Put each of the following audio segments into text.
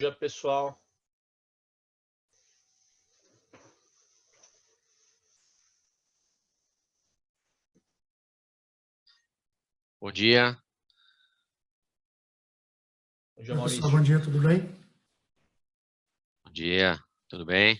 Dia, pessoal. Bom dia. Bom dia, Oi, Maurício. pessoal, bom dia, tudo bem? Bom dia. Tudo bem?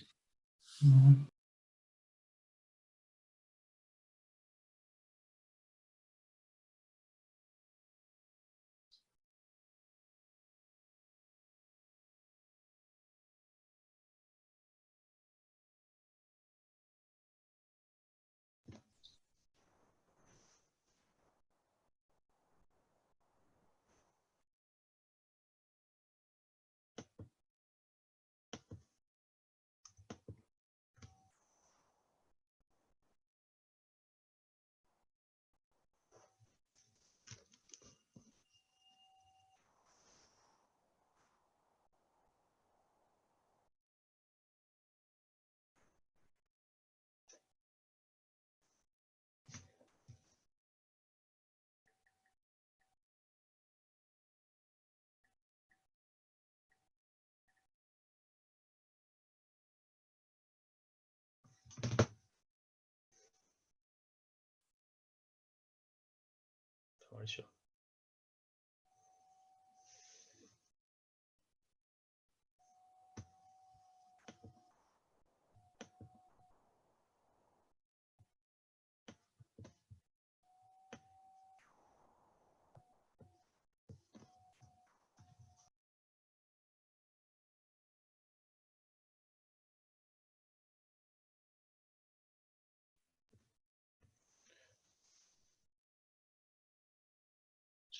Maurício.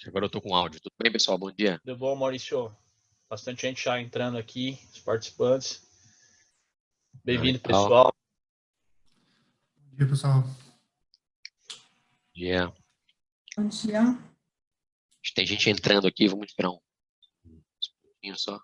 Agora eu estou com áudio. Tudo bem, pessoal? Bom dia. Tudo bom, Maurício? Bastante gente já entrando aqui, os participantes. Bem-vindo, Legal. pessoal. Bom dia, pessoal. Bom dia. Bom dia. Tem gente entrando aqui, vamos esperar um pouquinho só.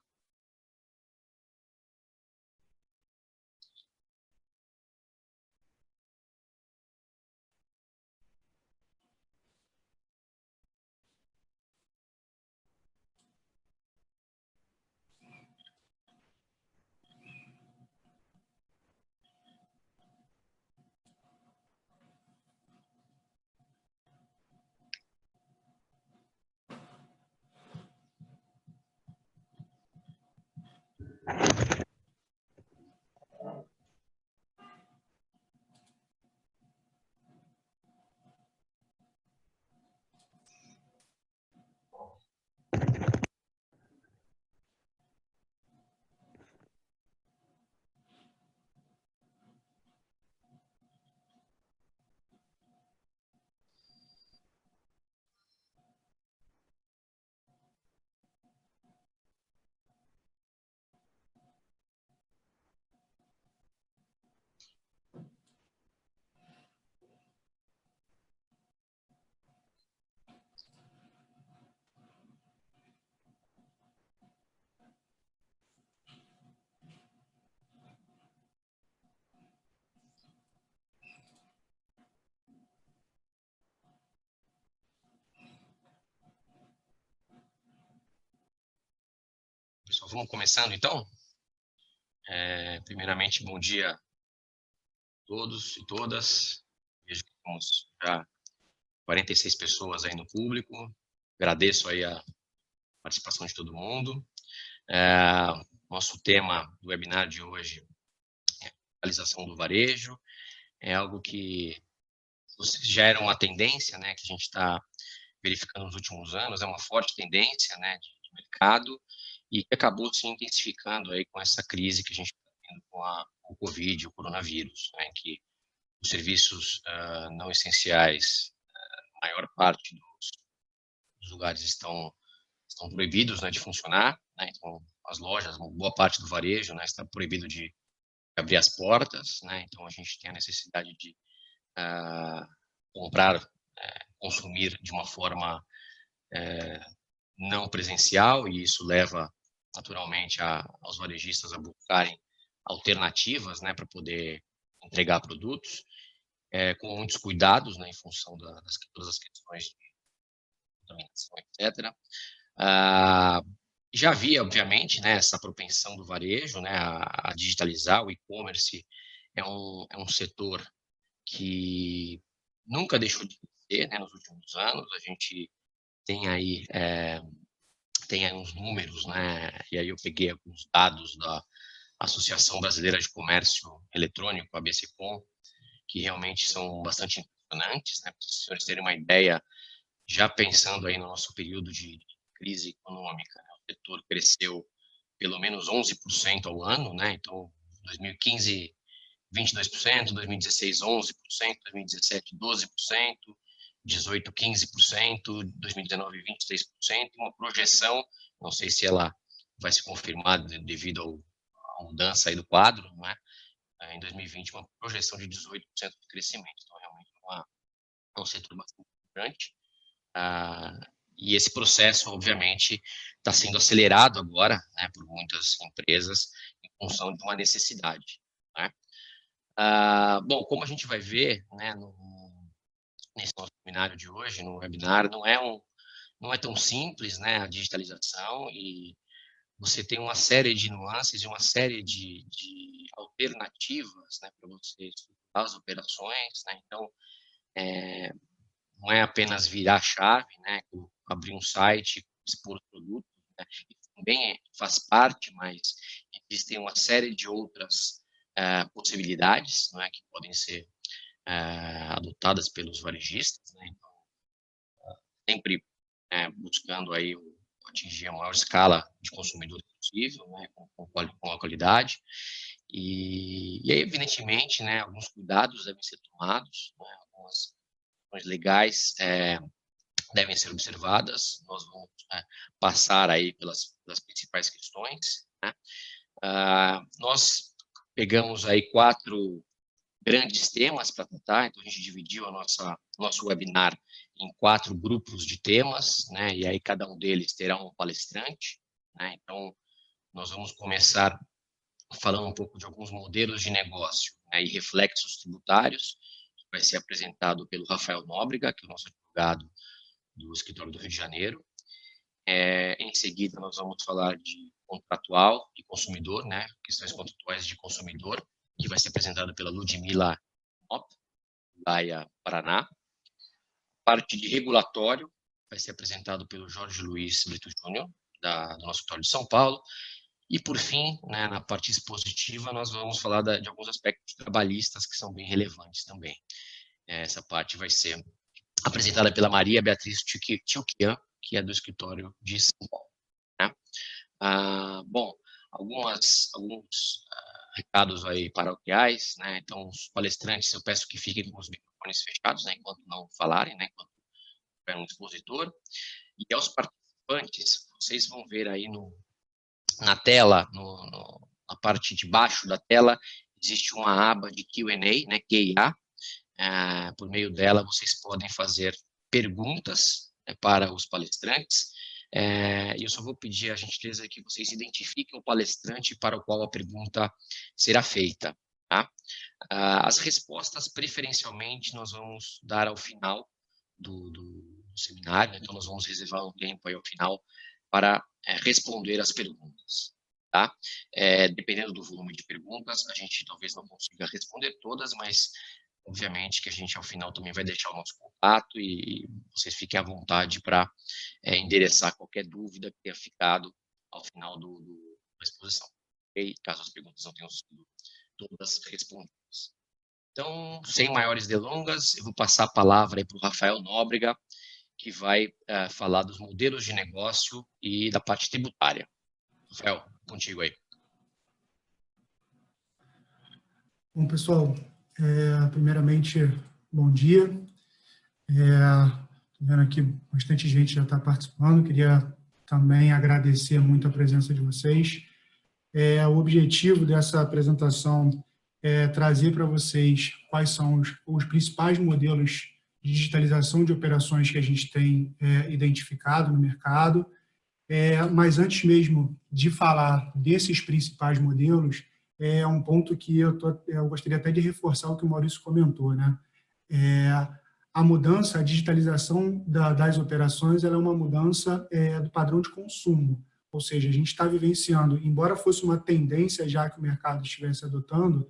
Pessoal, vamos começando então? Primeiramente, bom dia a todos e todas. Vejo que temos já 46 pessoas aí no público. Agradeço aí a participação de todo mundo. Nosso tema do webinar de hoje é a digitalização do varejo. É algo que já era uma tendência, né, que a gente está verificando nos últimos anos, é uma forte tendência, né, de mercado, e que acabou se intensificando aí com essa crise que a gente está tendo com o Covid, o coronavírus, né, que os serviços não essenciais, a maior parte dos lugares estão proibidos, né, de funcionar, né, então as lojas, uma boa parte do varejo, né, está proibido de abrir as portas, né, então a gente tem a necessidade de comprar, consumir de uma forma não presencial, e isso leva naturalmente aos varejistas a buscarem alternativas, né, para poder entregar produtos, com muitos cuidados, né, em função todas as questões de contaminação, etc. Já havia, obviamente, né, essa propensão do varejo, né, a digitalizar. O e-commerce é um setor que nunca deixou de crescer, né, nos últimos anos. A gente tem aí, tem aí uns números, né, e aí eu peguei alguns dados da Associação Brasileira de Comércio Eletrônico, a ABCCom, que realmente são bastante impressionantes, né, para os senhores terem uma ideia, já pensando aí no nosso período de crise econômica, né, o setor cresceu pelo menos 11% ao ano, né, então 2015, 22%, 2016, 11%, 2017, 12%, 18, 15%, 2019, 23%, uma projeção, não sei se ela vai se confirmar devido à mudança aí do quadro, né? Em 2020, uma projeção de 18% de crescimento, então realmente é um setor bastante grande. E esse processo, obviamente, está sendo acelerado agora, né, por muitas empresas em função de uma necessidade, né? Bom, como a gente vai ver, né, nesse nosso seminário de hoje, no webinar, não é tão simples, né, a digitalização, e você tem uma série de nuances e uma série de alternativas, né, para você estudar as operações, né? Então, não é apenas virar a chave, né, abrir um site, expor o produto, né? Isso também faz parte, mas existem uma série de outras possibilidades, não é, que podem ser adotadas pelos varejistas, né? Então, sempre buscando aí atingir a maior escala de consumidores possível, né, com a qualidade. E aí, evidentemente, né, alguns cuidados devem ser tomados, né, algumas questões legais devem ser observadas. Nós vamos passar aí pelas principais questões, né? Nós pegamos aí 4 grandes temas para tratar, então a gente dividiu nosso webinar em 4 grupos de temas, né, e aí cada um deles terá um palestrante, né? Então, nós vamos começar falando um pouco de alguns modelos de negócio, né, e reflexos tributários, que vai ser apresentado pelo Rafael Nóbrega, que é o nosso advogado do escritório do Rio de Janeiro. Em seguida, nós vamos falar de contratual e consumidor, né, questões contratuais de consumidor, que vai ser apresentado pela Ludmila Mop, Baia, Paraná. Parte de regulatório vai ser apresentado pelo Jorge Luiz Brito Júnior, do nosso escritório de São Paulo. E, por fim, né, na parte expositiva, nós vamos falar de alguns aspectos trabalhistas que são bem relevantes também. Essa parte vai ser apresentada pela Maria Beatriz Tchoukian, que é do escritório de São Paulo, né? Bom, alguns recados aí paroquiais, né? Então, os palestrantes, eu peço que fiquem com os microfones fechados, né, enquanto não falarem, né, enquanto tiver um expositor. E aos participantes, vocês vão ver aí na tela, na parte de baixo da tela, existe uma aba de Q&A, né, Q&A. Por meio dela, vocês podem fazer perguntas, né, para os palestrantes. E eu só vou pedir a gentileza que vocês identifiquem o palestrante para o qual a pergunta será feita, tá? As respostas, preferencialmente, nós vamos dar ao final do seminário, então nós vamos reservar um tempo aí ao final para responder as perguntas, tá? Dependendo do volume de perguntas, a gente talvez não consiga responder todas, mas obviamente que a gente ao final também vai deixar o nosso contato e vocês fiquem à vontade para endereçar qualquer dúvida que tenha ficado ao final da exposição, ok? Caso as perguntas não tenham sido todas respondidas. Então, sem maiores delongas, eu vou passar a palavra para o Rafael Nóbrega, que vai falar dos modelos de negócio e da parte tributária. Rafael, contigo aí. Bom, pessoal, primeiramente, bom dia. Estou vendo aqui bastante gente já está participando. Queria também agradecer muito a presença de vocês. O objetivo dessa apresentação é trazer para vocês quais são os principais modelos de digitalização de operações que a gente tem identificado no mercado. Mas antes mesmo de falar desses principais modelos, um ponto que eu gostaria até de reforçar o que o Maurício comentou, né? A mudança, a digitalização das operações, ela é uma mudança do padrão de consumo. ou seja, a gente está vivenciando, embora fosse uma tendência já que o mercado estivesse adotando,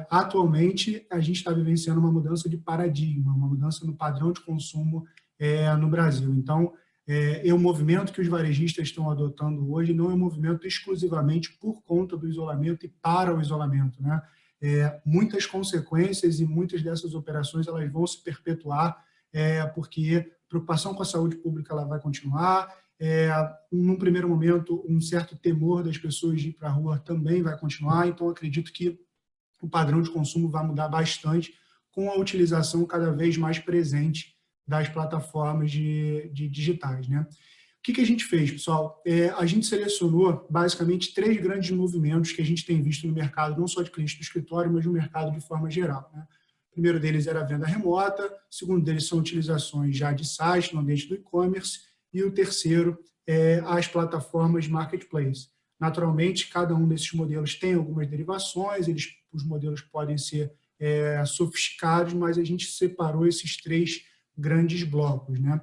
atualmente a gente está vivenciando uma mudança de paradigma, uma mudança no padrão de consumo no Brasil. Então, o movimento que os varejistas estão adotando hoje não é um movimento exclusivamente por conta do isolamento e para o isolamento, né? Muitas consequências e muitas dessas operações elas vão se perpetuar, porque a preocupação com a saúde pública ela vai continuar, num primeiro momento, um certo temor das pessoas de ir para a rua também vai continuar, então acredito que o padrão de consumo vai mudar bastante com a utilização cada vez mais presente das plataformas de digitais, né? O que a gente fez, pessoal? A gente selecionou, basicamente, 3 grandes movimentos que a gente tem visto no mercado, não só de clientes do escritório, mas no mercado de forma geral, né? O primeiro deles era a venda remota, o segundo deles são utilizações já de site no ambiente do e-commerce, e o terceiro as plataformas marketplace. Naturalmente, cada um desses modelos tem algumas derivações, os modelos podem ser sofisticados, mas a gente separou esses 3 grandes blocos, né?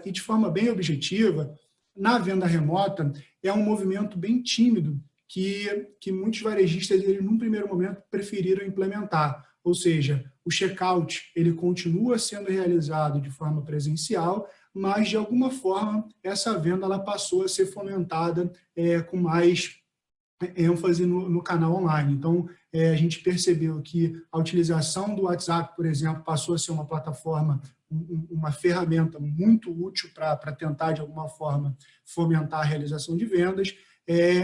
E de forma bem objetiva, na venda remota, é um movimento bem tímido que muitos varejistas, eles, num primeiro momento, preferiram implementar. Ou seja, o checkout ele continua sendo realizado de forma presencial, mas, de alguma forma, essa venda ela passou a ser fomentada com mais ênfase no canal online. Então, a gente percebeu que a utilização do WhatsApp, por exemplo, passou a ser uma plataforma, uma ferramenta muito útil para tentar, de alguma forma, fomentar a realização de vendas.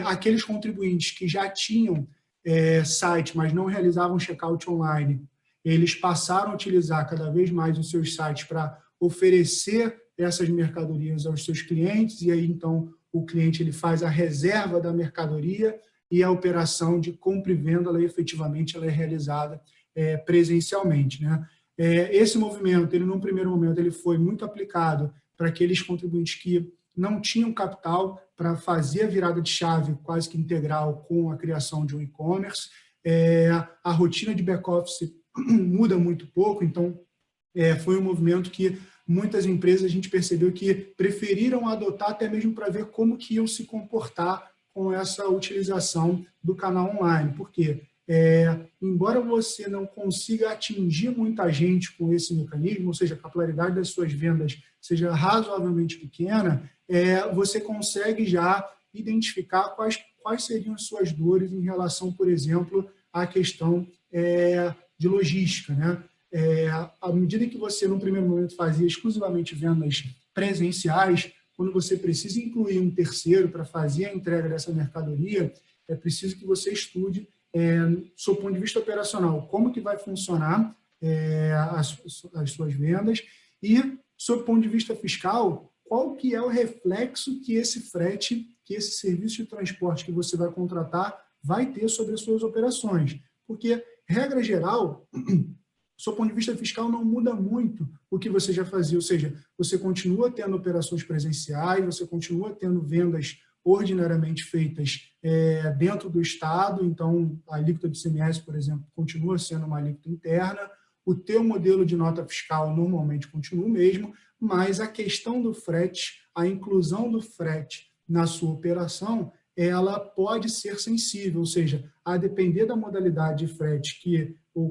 Aqueles contribuintes que já tinham site, mas não realizavam checkout online, eles passaram a utilizar cada vez mais os seus sites para oferecer essas mercadorias aos seus clientes, e aí, então, o cliente ele faz a reserva da mercadoria e a operação de compra e venda, ela, efetivamente, ela é realizada presencialmente, né? Esse movimento, ele, num primeiro momento, ele foi muito aplicado para aqueles contribuintes que não tinham capital para fazer a virada de chave quase que integral com a criação de um e-commerce. A rotina de back-office muda muito pouco, então foi um movimento que muitas empresas a gente percebeu que preferiram adotar até mesmo para ver como que iam se comportar com essa utilização do canal online. Por quê? Embora você não consiga atingir muita gente com esse mecanismo, ou seja, a capilaridade das suas vendas seja razoavelmente pequena, você consegue já identificar quais seriam as suas dores em relação, por exemplo, à questão de logística, né? À medida que você, no primeiro momento, fazia exclusivamente vendas presenciais, quando você precisa incluir um terceiro para fazer a entrega dessa mercadoria, é preciso que você estude, do seu ponto de vista operacional, como que vai funcionar as suas vendas e, sob o ponto de vista fiscal, qual que é o reflexo que esse frete, que esse serviço de transporte que você vai contratar vai ter sobre as suas operações. Porque, regra geral, do seu ponto de vista fiscal, não muda muito o que você já fazia, ou seja, você continua tendo operações presenciais, você continua tendo vendas ordinariamente feitas dentro do Estado, então a alíquota do ICMS, por exemplo, continua sendo uma alíquota interna, o teu modelo de nota fiscal normalmente continua o mesmo, mas a questão do frete, a inclusão do frete na sua operação, ela pode ser sensível, ou seja, a depender da modalidade de frete que o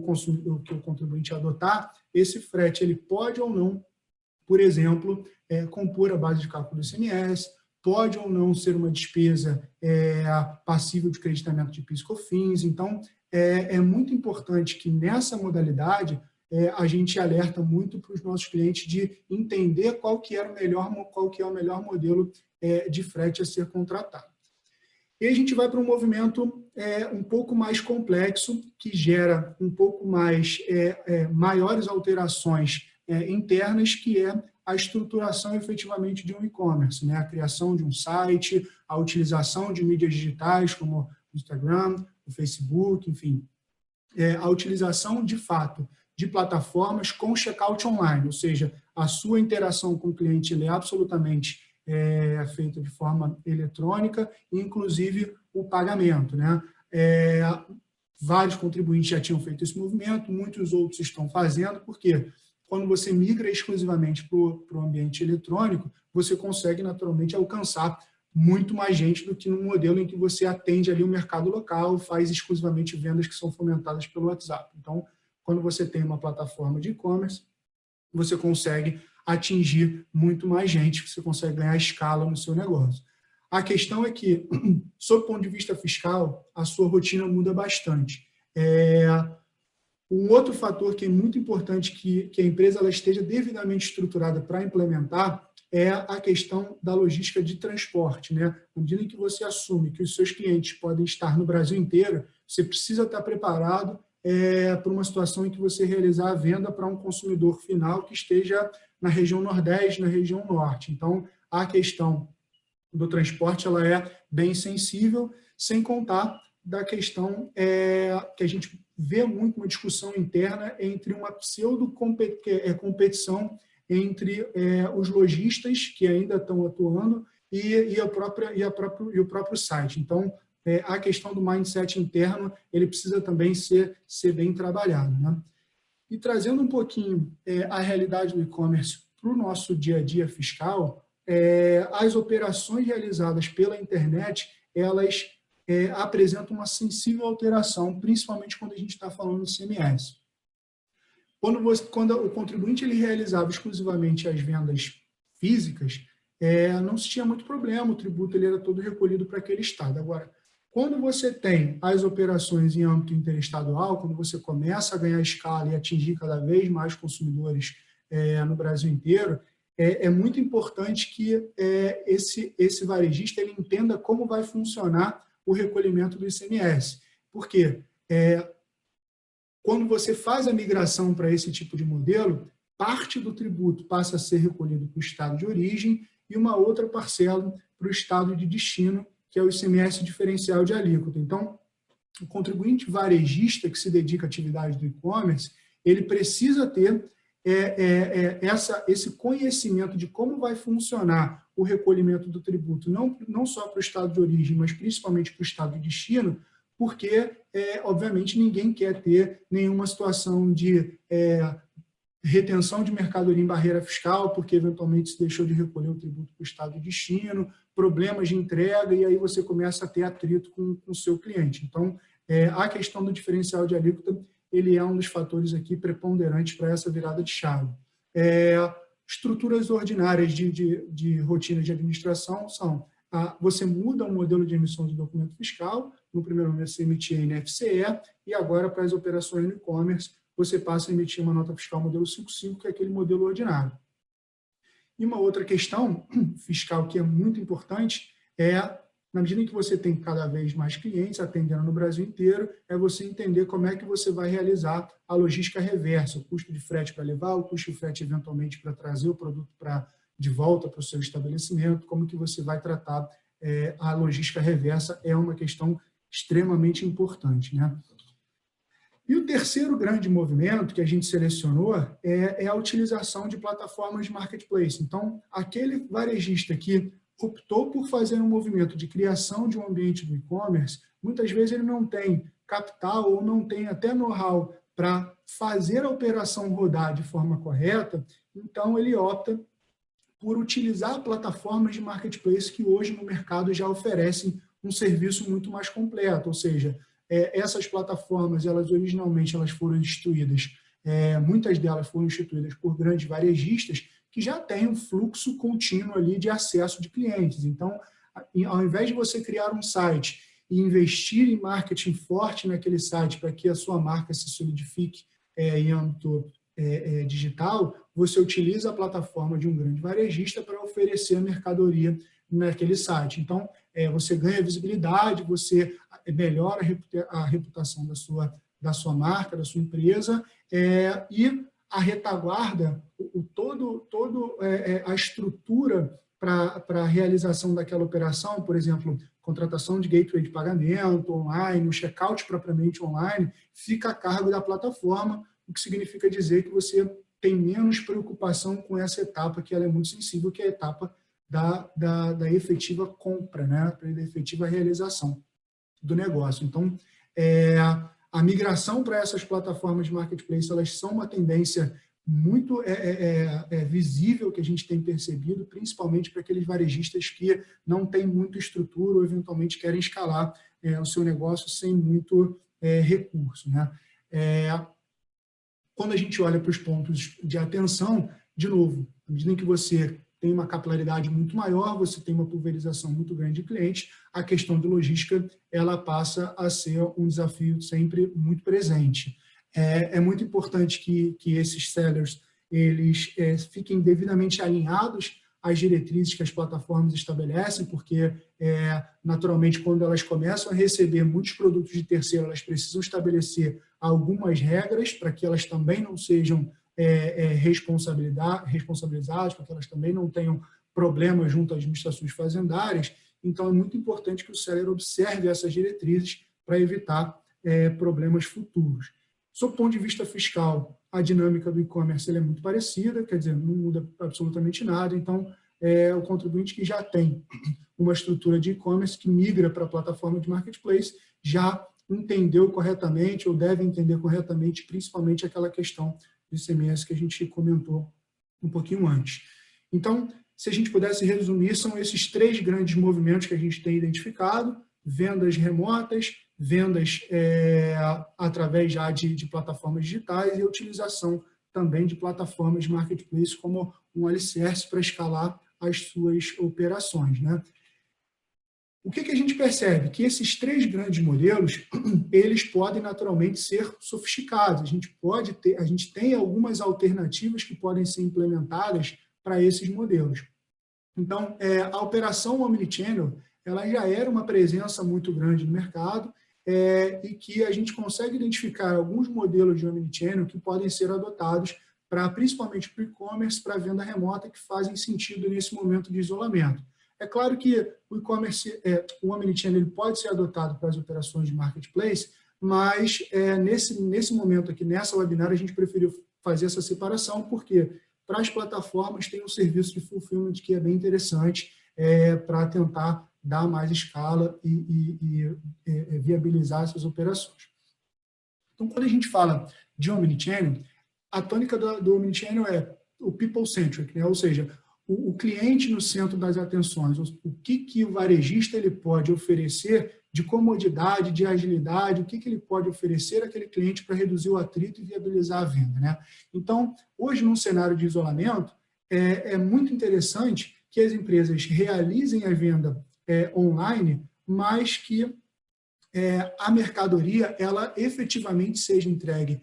contribuinte adotar, esse frete ele pode ou não, por exemplo, compor a base de cálculo do ICMS, pode ou não ser uma despesa passível de creditamento de PIS/COFINS. Então, é muito importante que nessa modalidade a gente alerta muito para os nossos clientes de entender qual que é o melhor modelo de frete a ser contratado. E a gente vai para um movimento um pouco mais complexo, que gera um pouco mais maiores alterações internas, que é a estruturação efetivamente de um e-commerce, né? A criação de um site, a utilização de mídias digitais como o Instagram, o Facebook, enfim. A utilização, de fato, de plataformas com checkout online, ou seja, a sua interação com o cliente ele é absolutamente feita de forma eletrônica, inclusive o pagamento, né? Vários contribuintes já tinham feito esse movimento, muitos outros estão fazendo, porque quando você migra exclusivamente para o ambiente eletrônico, você consegue naturalmente alcançar muito mais gente do que no modelo em que você atende ali o mercado local, faz exclusivamente vendas que são fomentadas pelo WhatsApp. Então, quando você tem uma plataforma de e-commerce, você consegue atingir muito mais gente, você consegue ganhar escala no seu negócio. A questão é que, sob o ponto de vista fiscal, a sua rotina muda bastante. Um outro fator que é muito importante que a empresa ela esteja devidamente estruturada para implementar é a questão da logística de transporte, né? À medida em que você assume que os seus clientes podem estar no Brasil inteiro, você precisa estar preparado para uma situação em que você realizar a venda para um consumidor final que esteja na região Nordeste, na região Norte. Então, a questão do transporte ela é bem sensível, sem contar da questão que a gente vê muito uma discussão interna entre uma pseudo-competição entre os lojistas que ainda estão atuando e o próprio site. Então, a questão do mindset interno, ele precisa também ser bem trabalhado, né? E trazendo um pouquinho a realidade do e-commerce para o nosso dia a dia fiscal, as operações realizadas pela internet, elas apresentam uma sensível alteração, principalmente quando a gente está falando do CMS. Quando o contribuinte ele realizava exclusivamente as vendas físicas, não se tinha muito problema, o tributo ele era todo recolhido para aquele estado. Agora, quando você tem as operações em âmbito interestadual, quando você começa a ganhar escala e atingir cada vez mais consumidores no Brasil inteiro, é muito importante que esse varejista ele entenda como vai funcionar o recolhimento do ICMS. Por quê? Quando você faz a migração para esse tipo de modelo, parte do tributo passa a ser recolhido para o estado de origem e uma outra parcela para o estado de destino, que é o ICMS diferencial de alíquota. Então, o contribuinte varejista que se dedica à atividade do e-commerce, ele precisa ter esse conhecimento de como vai funcionar o recolhimento do tributo, não só para o estado de origem, mas principalmente para o estado de destino, porque, obviamente, ninguém quer ter nenhuma situação de retenção de mercadoria em barreira fiscal, porque eventualmente se deixou de recolher o tributo para o estado de destino, problemas de entrega, e aí você começa a ter atrito com o seu cliente. Então, a questão do diferencial de alíquota, ele é um dos fatores aqui preponderantes para essa virada de chave. Estruturas ordinárias de rotina de administração são: você muda o modelo de emissão de documento fiscal, no primeiro momento você emitia NFCE, e agora para as operações no e-commerce você passa a emitir uma nota fiscal modelo 55, que é aquele modelo ordinário. E uma outra questão fiscal que é muito importante na medida em que você tem cada vez mais clientes atendendo no Brasil inteiro, você entender como é que você vai realizar a logística reversa, o custo de frete para levar, o custo de frete eventualmente para trazer o produto de volta para o seu estabelecimento, como que você vai tratar a logística reversa é uma questão extremamente importante, né? E o terceiro grande movimento que a gente selecionou é a utilização de plataformas de marketplace. Então, aquele varejista que optou por fazer um movimento de criação de um ambiente do e-commerce, muitas vezes ele não tem capital ou não tem até know-how para fazer a operação rodar de forma correta, então ele opta por utilizar plataformas de marketplace que hoje no mercado já oferecem um serviço muito mais completo, ou seja, essas plataformas, originalmente foram instituídas, muitas delas foram instituídas por grandes varejistas que já têm um fluxo contínuo ali de acesso de clientes. Então, ao invés de você criar um site e investir em marketing forte naquele site para que a sua marca se solidifique em âmbito digital, você utiliza a plataforma de um grande varejista para oferecer a mercadoria naquele site. Então, você ganha visibilidade, você melhora a reputação da sua marca, da sua empresa, e a retaguarda, a estrutura para a realização daquela operação, por exemplo, contratação de gateway de pagamento online, o checkout propriamente online, fica a cargo da plataforma, o que significa dizer que você tem menos preocupação com essa etapa, que ela é muito sensível, que é a etapa da efetiva compra, né? Da efetiva realização do negócio. Então, a migração para essas plataformas de marketplace, elas são uma tendência muito visível que a gente tem percebido, principalmente para aqueles varejistas que não têm muita estrutura ou eventualmente querem escalar o seu negócio sem muito recurso, né? Quando a gente olha para os pontos de atenção, de novo, à medida em que você tem uma capilaridade muito maior, você tem uma pulverização muito grande de clientes, a questão de logística ela passa a ser um desafio sempre muito presente. É muito importante que esses sellers eles fiquem devidamente alinhados às diretrizes que as plataformas estabelecem, porque, naturalmente, quando elas começam a receber muitos produtos de terceiro, elas precisam estabelecer algumas regras para que elas também não sejam responsabilizadas, para que elas também não tenham problemas junto às administrações fazendárias. Então, é muito importante que o seller observe essas diretrizes para evitar problemas futuros. Sob o ponto de vista fiscal, a dinâmica do e-commerce é muito parecida, quer dizer, não muda absolutamente nada. Então, o contribuinte que já tem uma estrutura de e-commerce que migra para a plataforma de marketplace já entendeu corretamente ou deve entender corretamente, principalmente aquela questão de ICMS que a gente comentou um pouquinho antes. Então, se a gente pudesse resumir, são esses 3 grandes movimentos que a gente tem identificado: vendas remotas, vendas através já de plataformas digitais e a utilização também de plataformas de marketplace como um alicerce para escalar as suas operações, né? O que a gente percebe? Que esses 3 grandes modelos, eles podem naturalmente ser sofisticados. A gente tem algumas alternativas que podem ser implementadas para esses modelos. Então, a operação Omnichannel, ela já era uma presença muito grande no mercado e que a gente consegue identificar alguns modelos de Omnichannel que podem ser adotados principalmente para o e-commerce, para a venda remota, que fazem sentido nesse momento de isolamento. É claro que o e-commerce, o Omnichannel, ele pode ser adotado para as operações de marketplace, mas nesse momento aqui, nessa webinar, a gente preferiu fazer essa separação, porque para as plataformas tem um serviço de fulfillment que é bem interessante para tentar dar mais escala e viabilizar essas operações. Então, quando a gente fala de Omnichannel, a tônica do Omnichannel é o people-centric, né? Ou seja, o cliente no centro das atenções, o que o varejista ele pode oferecer de comodidade, de agilidade, o que ele pode oferecer àquele cliente para reduzir o atrito e viabilizar a venda, né? Então, hoje, num cenário de isolamento, é muito interessante que as empresas realizem a venda online, mas que a mercadoria ela efetivamente seja entregue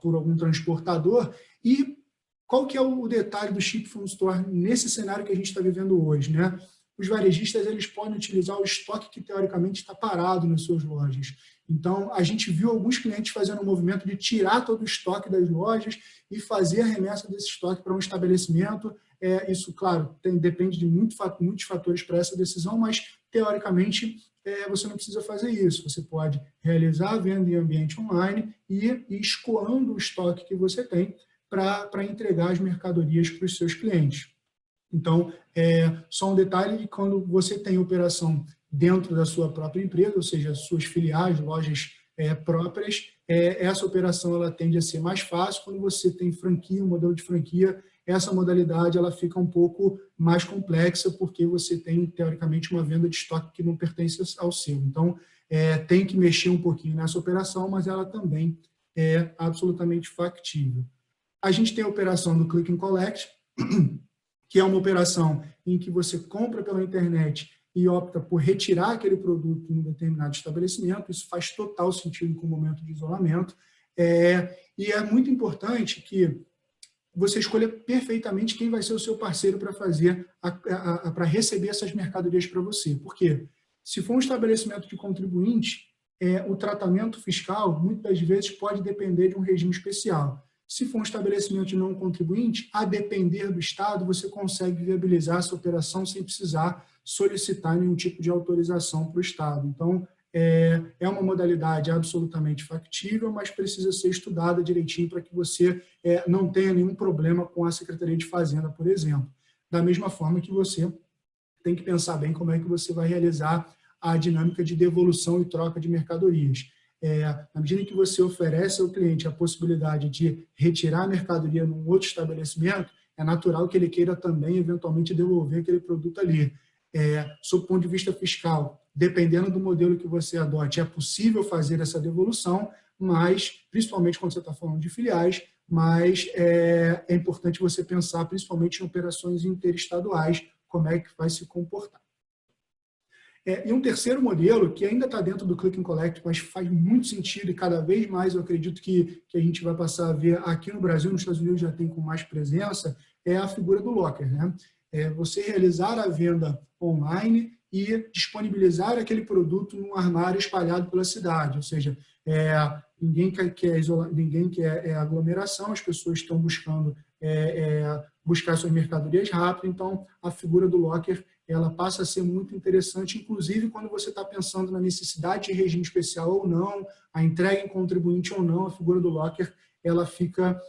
por algum transportador. E qual que é o detalhe do Ship from Store nesse cenário que a gente está vivendo hoje, né? Os varejistas eles podem utilizar o estoque que teoricamente está parado nas suas lojas. Então, a gente viu alguns clientes fazendo um movimento de tirar todo o estoque das lojas e fazer a remessa desse estoque para um estabelecimento. Isso, claro, depende de muitos fatores para essa decisão, mas, teoricamente, você não precisa fazer isso. Você pode realizar a venda em ambiente online e ir escoando o estoque que você tem para entregar as mercadorias para os seus clientes. Então, só um detalhe que quando você tem operação dentro da sua própria empresa, ou seja, suas filiais, lojas próprias, essa operação ela tende a ser mais fácil. Quando você tem franquia, um modelo de franquia, essa modalidade ela fica um pouco mais complexa, porque você tem, teoricamente, uma venda de estoque que não pertence ao seu. Então, tem que mexer um pouquinho nessa operação, mas ela também é absolutamente factível. A gente tem a operação do Click and Collect, que é uma operação em que você compra pela internet e opta por retirar aquele produto em um determinado estabelecimento. Isso faz total sentido com o momento de isolamento. E é muito importante que você escolha perfeitamente quem vai ser o seu parceiro para fazer, para receber essas mercadorias para você. Por quê? Se for um estabelecimento de contribuinte, o tratamento fiscal, muitas vezes, pode depender de um regime especial. Se for um estabelecimento de não contribuinte, a depender do Estado, você consegue viabilizar essa operação sem precisar solicitar nenhum tipo de autorização para o Estado. Então, é uma modalidade absolutamente factível, mas precisa ser estudada direitinho para que você não tenha nenhum problema com a Secretaria de Fazenda, por exemplo. Da mesma forma que você tem que pensar bem como é que você vai realizar a dinâmica de devolução e troca de mercadorias. Na medida em que você oferece ao cliente a possibilidade de retirar a mercadoria num outro estabelecimento, é natural que ele queira também, eventualmente, devolver aquele produto ali. Sob o ponto de vista fiscal, dependendo do modelo que você adote, é possível fazer essa devolução, mas, principalmente quando você está falando de filiais, mas é importante você pensar, principalmente em operações interestaduais, como é que vai se comportar. E um terceiro modelo, que ainda está dentro do Click and Collect, mas faz muito sentido e cada vez mais eu acredito que a gente vai passar a ver aqui no Brasil, nos Estados Unidos já tem com mais presença, é a figura do locker, né? Você realizar a venda online e disponibilizar aquele produto num armário espalhado pela cidade, ou seja, ninguém quer aglomeração, as pessoas estão buscando buscar suas mercadorias rápido, então a figura do locker ela passa a ser muito interessante, inclusive quando você está pensando na necessidade de regime especial ou não, a entrega em contribuinte ou não, a figura do locker, ela fica,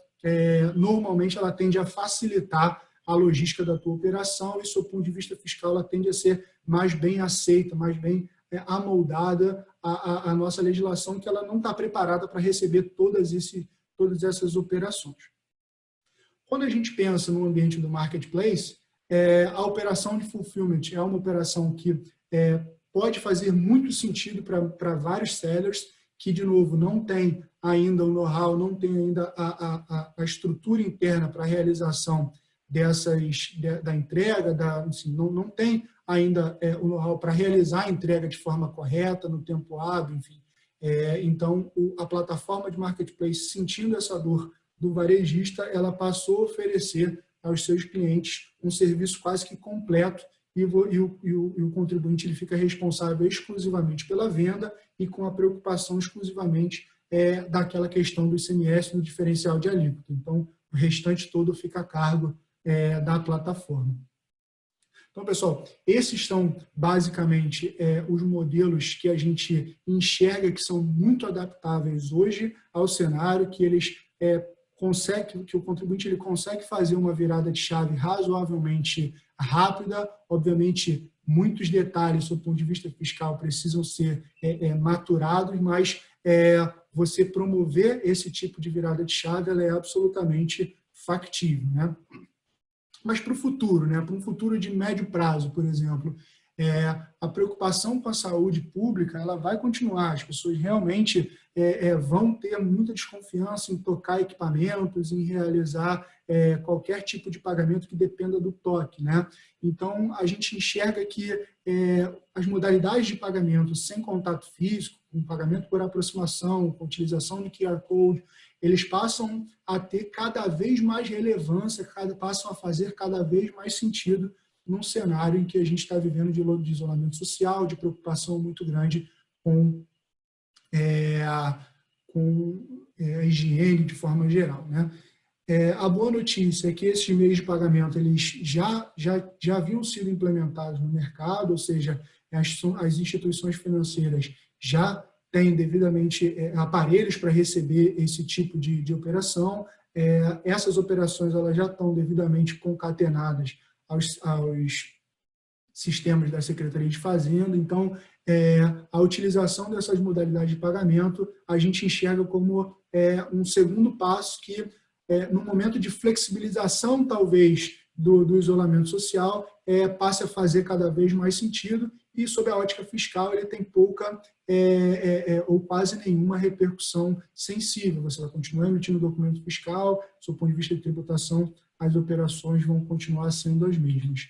normalmente ela tende a facilitar a logística da tua operação e, do ponto de vista fiscal, ela tende a ser mais bem aceita, mais bem amoldada à nossa legislação, que ela não está preparada para receber todas essas operações. Quando a gente pensa no ambiente do marketplace, a operação de fulfillment é uma operação que pode fazer muito sentido para vários sellers que, de novo, não tem ainda o know-how, não tem ainda a estrutura interna para a realização da entrega, não tem ainda o know-how para realizar a entrega de forma correta, no tempo hábil, enfim. Então, a plataforma de marketplace, sentindo essa dor do varejista, ela passou a oferecer aos seus clientes um serviço quase que completo e o contribuinte ele fica responsável exclusivamente pela venda e com a preocupação exclusivamente daquela questão do ICMS, do diferencial de alíquota. Então, o restante todo fica a cargo da plataforma. Então, pessoal, esses são basicamente os modelos que a gente enxerga que são muito adaptáveis hoje ao cenário, que eles que o contribuinte ele consegue fazer uma virada de chave razoavelmente rápida. Obviamente, muitos detalhes, do ponto de vista fiscal, precisam ser maturados, mas você promover esse tipo de virada de chave ela é absolutamente factível, né? Mas para o futuro, né? Para um futuro de médio prazo, por exemplo, a preocupação com a saúde pública ela vai continuar. As pessoas realmente vão ter muita desconfiança em tocar equipamentos, em realizar qualquer tipo de pagamento que dependa do toque, né? Então, a gente enxerga que as modalidades de pagamento sem contato físico, com pagamento por aproximação, com utilização de QR Code, eles passam a ter cada vez mais relevância, passam a fazer cada vez mais sentido num cenário em que a gente está vivendo de isolamento social, de preocupação muito grande com a higiene de forma geral, né? A boa notícia é que esses meios de pagamento eles já haviam sido implementados no mercado, ou seja, as instituições financeiras já têm devidamente aparelhos para receber esse tipo de operação. Essas operações elas já estão devidamente concatenadas aos sistemas da Secretaria de Fazenda. Então, a utilização dessas modalidades de pagamento a gente enxerga como um segundo passo que, no momento de flexibilização, talvez, do isolamento social, passe a fazer cada vez mais sentido e, sob a ótica fiscal, ele tem pouca ou quase nenhuma repercussão sensível. Você vai continuar emitindo documento fiscal, do ponto de vista de tributação, as operações vão continuar sendo as mesmas.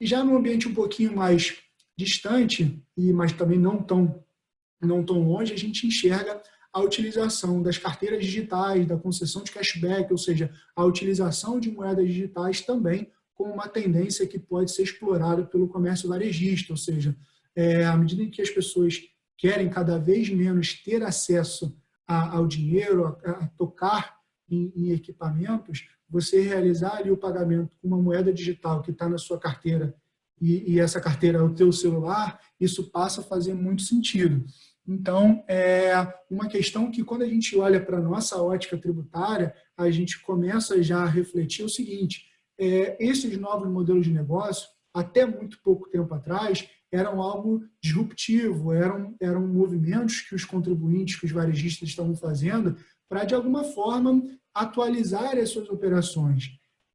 E já no ambiente um pouquinho mais distante, mas também não tão longe, a gente enxerga a utilização das carteiras digitais, da concessão de cashback, ou seja, a utilização de moedas digitais também como uma tendência que pode ser explorada pelo comércio varejista, ou seja, à medida em que as pessoas querem cada vez menos ter acesso ao dinheiro, a tocar em equipamentos, você realizar ali o pagamento com uma moeda digital que está na sua carteira e essa carteira é o teu celular, isso passa a fazer muito sentido. Então, é uma questão que, quando a gente olha para a nossa ótica tributária, a gente começa já a refletir o seguinte: esses novos modelos de negócio, até muito pouco tempo atrás, eram algo disruptivo, eram movimentos que os contribuintes, que os varejistas estavam fazendo para, de alguma forma, atualizar as suas operações.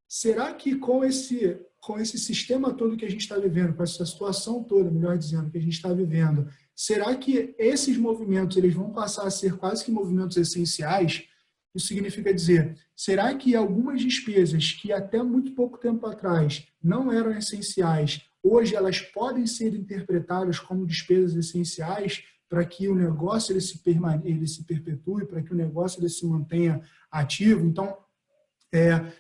Será que com esse sistema todo que a gente está vivendo, com essa situação toda, melhor dizendo, que a gente está vivendo, será que esses movimentos eles vão passar a ser quase que movimentos essenciais? Isso significa dizer, será que algumas despesas que até muito pouco tempo atrás não eram essenciais, hoje elas podem ser interpretadas como despesas essenciais para que o negócio ele se perpetue, para que o negócio ele se mantenha ativo? Então,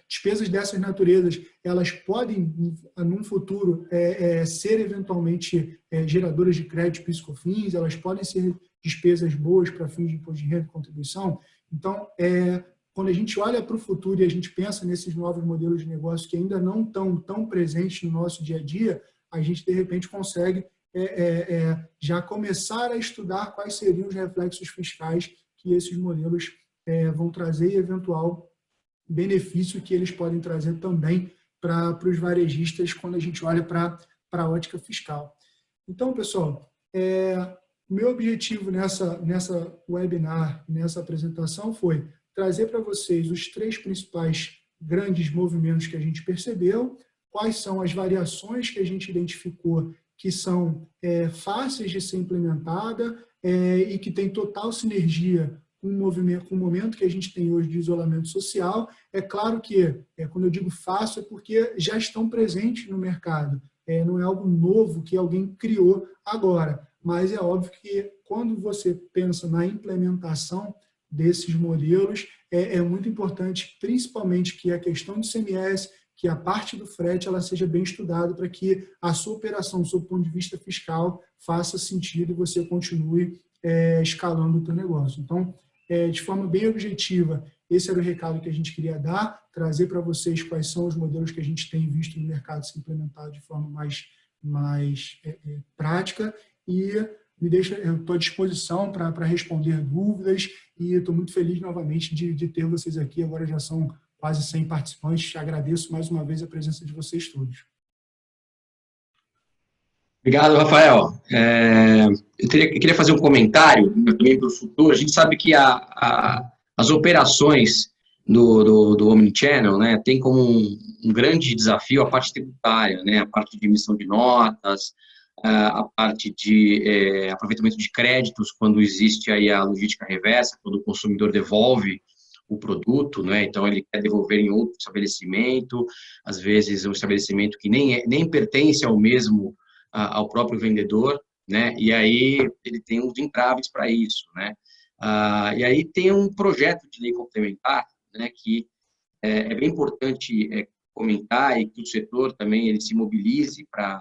despesas dessas naturezas, elas podem, num futuro, ser eventualmente geradoras de crédito PIS/COFINS, elas podem ser despesas boas para fins de imposto de renda e contribuição. Então, quando a gente olha para o futuro e a gente pensa nesses novos modelos de negócio que ainda não estão tão presentes no nosso dia a dia, a gente, de repente, consegue já começar a estudar quais seriam os reflexos fiscais que esses modelos vão trazer e eventual benefício que eles podem trazer também para os varejistas quando a gente olha para a ótica fiscal. Então, pessoal, o meu objetivo nessa webinar, nessa apresentação, foi trazer para vocês os 3 principais grandes movimentos que a gente percebeu, quais são as variações que a gente identificou que são fáceis de ser implementada e que tem total sinergia com o momento que a gente tem hoje de isolamento social. É claro que, quando eu digo fácil, é porque já estão presentes no mercado. Não é algo novo que alguém criou agora, mas é óbvio que quando você pensa na implementação desses modelos, é muito importante, principalmente, que a questão do ICMS, que a parte do frete, ela seja bem estudada para que a sua operação, do seu ponto de vista fiscal, faça sentido e você continue escalando o seu negócio. Então, de forma bem objetiva, esse era o recado que a gente queria dar, trazer para vocês quais são os modelos que a gente tem visto no mercado se implementar de forma mais prática, e eu estou à disposição para responder dúvidas, e estou muito feliz novamente de ter vocês aqui. Agora já são quase 100 participantes. Agradeço mais uma vez a presença de vocês todos. Obrigado, Rafael. Eu queria fazer um comentário também para o futuro. A gente sabe que as operações do Omnichannel, né, tem como um grande desafio a parte tributária, né, a parte de emissão de notas, a parte de aproveitamento de créditos, quando existe aí a logística reversa, quando o consumidor devolve o produto, né, então ele quer devolver em outro estabelecimento, às vezes um estabelecimento que nem pertence ao próprio vendedor, né, e aí ele tem uns entraves para isso, né. E aí tem um projeto de lei complementar, né, que é bem importante comentar, e que o setor também ele se mobilize para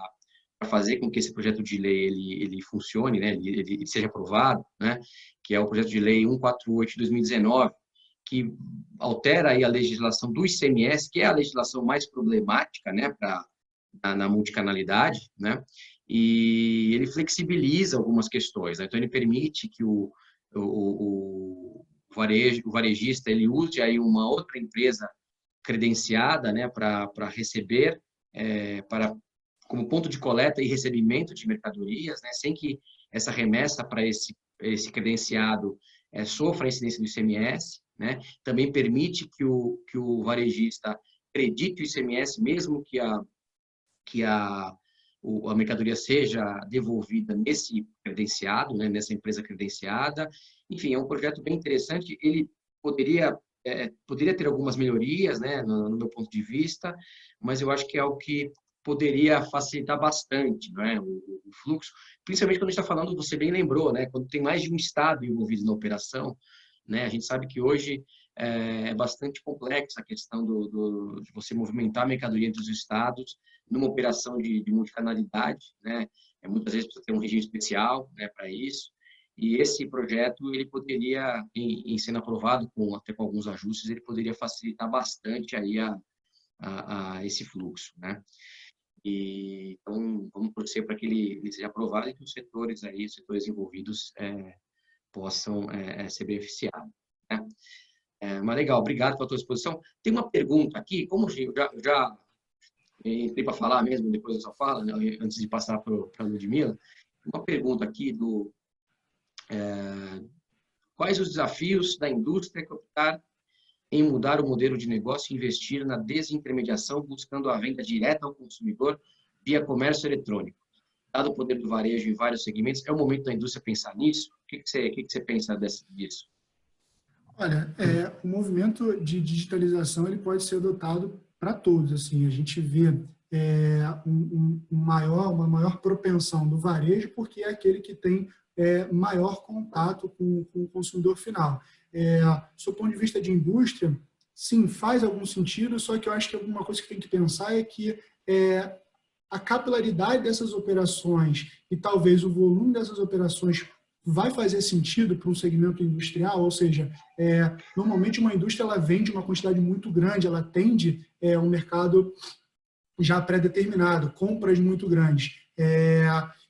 fazer com que esse projeto de lei ele funcione, né, ele seja aprovado, né, que é o projeto de lei 148 de 2019, que altera aí a legislação do ICMS, que é a legislação mais problemática, né, na multicanalidade, né, e ele flexibiliza algumas questões, né? Então ele permite que o varejista ele use aí uma outra empresa credenciada, né, para receber, como ponto de coleta e recebimento de mercadorias, né, sem que essa remessa para esse credenciado sofra a incidência do ICMS, né? Também permite que o varejista acredite o ICMS, mesmo que a mercadoria seja devolvida nesse credenciado, né, nessa empresa credenciada. Enfim, é um projeto bem interessante. Ele poderia ter algumas melhorias, né, no meu ponto de vista, mas eu acho que é algo que poderia facilitar bastante, né, o fluxo, principalmente quando a gente está falando, você bem lembrou, né, quando tem mais de um estado envolvido na operação, né, a gente sabe que hoje é bastante complexa a questão de você movimentar a mercadoria entre os estados numa operação de multicanalidade, né, muitas vezes precisa ter um regime especial, né, para isso, e esse projeto, ele poderia, em sendo aprovado, até com alguns ajustes, ele poderia facilitar bastante aí a esse fluxo, né. E, então, vamos torcer para que ele seja aprovado e que os setores envolvidos possam ser beneficiados, né. Mas legal, obrigado pela tua exposição. Tem uma pergunta aqui, como eu entrei para falar mesmo, depois da sua fala, né, antes de passar para a Ludmila, uma pergunta aqui quais os desafios da indústria que optar em mudar o modelo de negócio e investir na desintermediação, buscando a venda direta ao consumidor via comércio eletrônico? Dado o poder do varejo em vários segmentos, é o momento da indústria pensar nisso? O que você pensa disso? Olha, o movimento de digitalização ele pode ser adotado para todos. Assim, a gente vê uma maior propensão do varejo, porque é aquele que tem maior contato com o consumidor final. Do ponto de vista de indústria, sim, faz algum sentido, só que eu acho que alguma coisa que tem que pensar é que a capilaridade dessas operações e talvez o volume dessas operações vai fazer sentido para um segmento industrial, ou seja, normalmente uma indústria ela vende uma quantidade muito grande, ela atende um mercado já pré-determinado, compras muito grandes.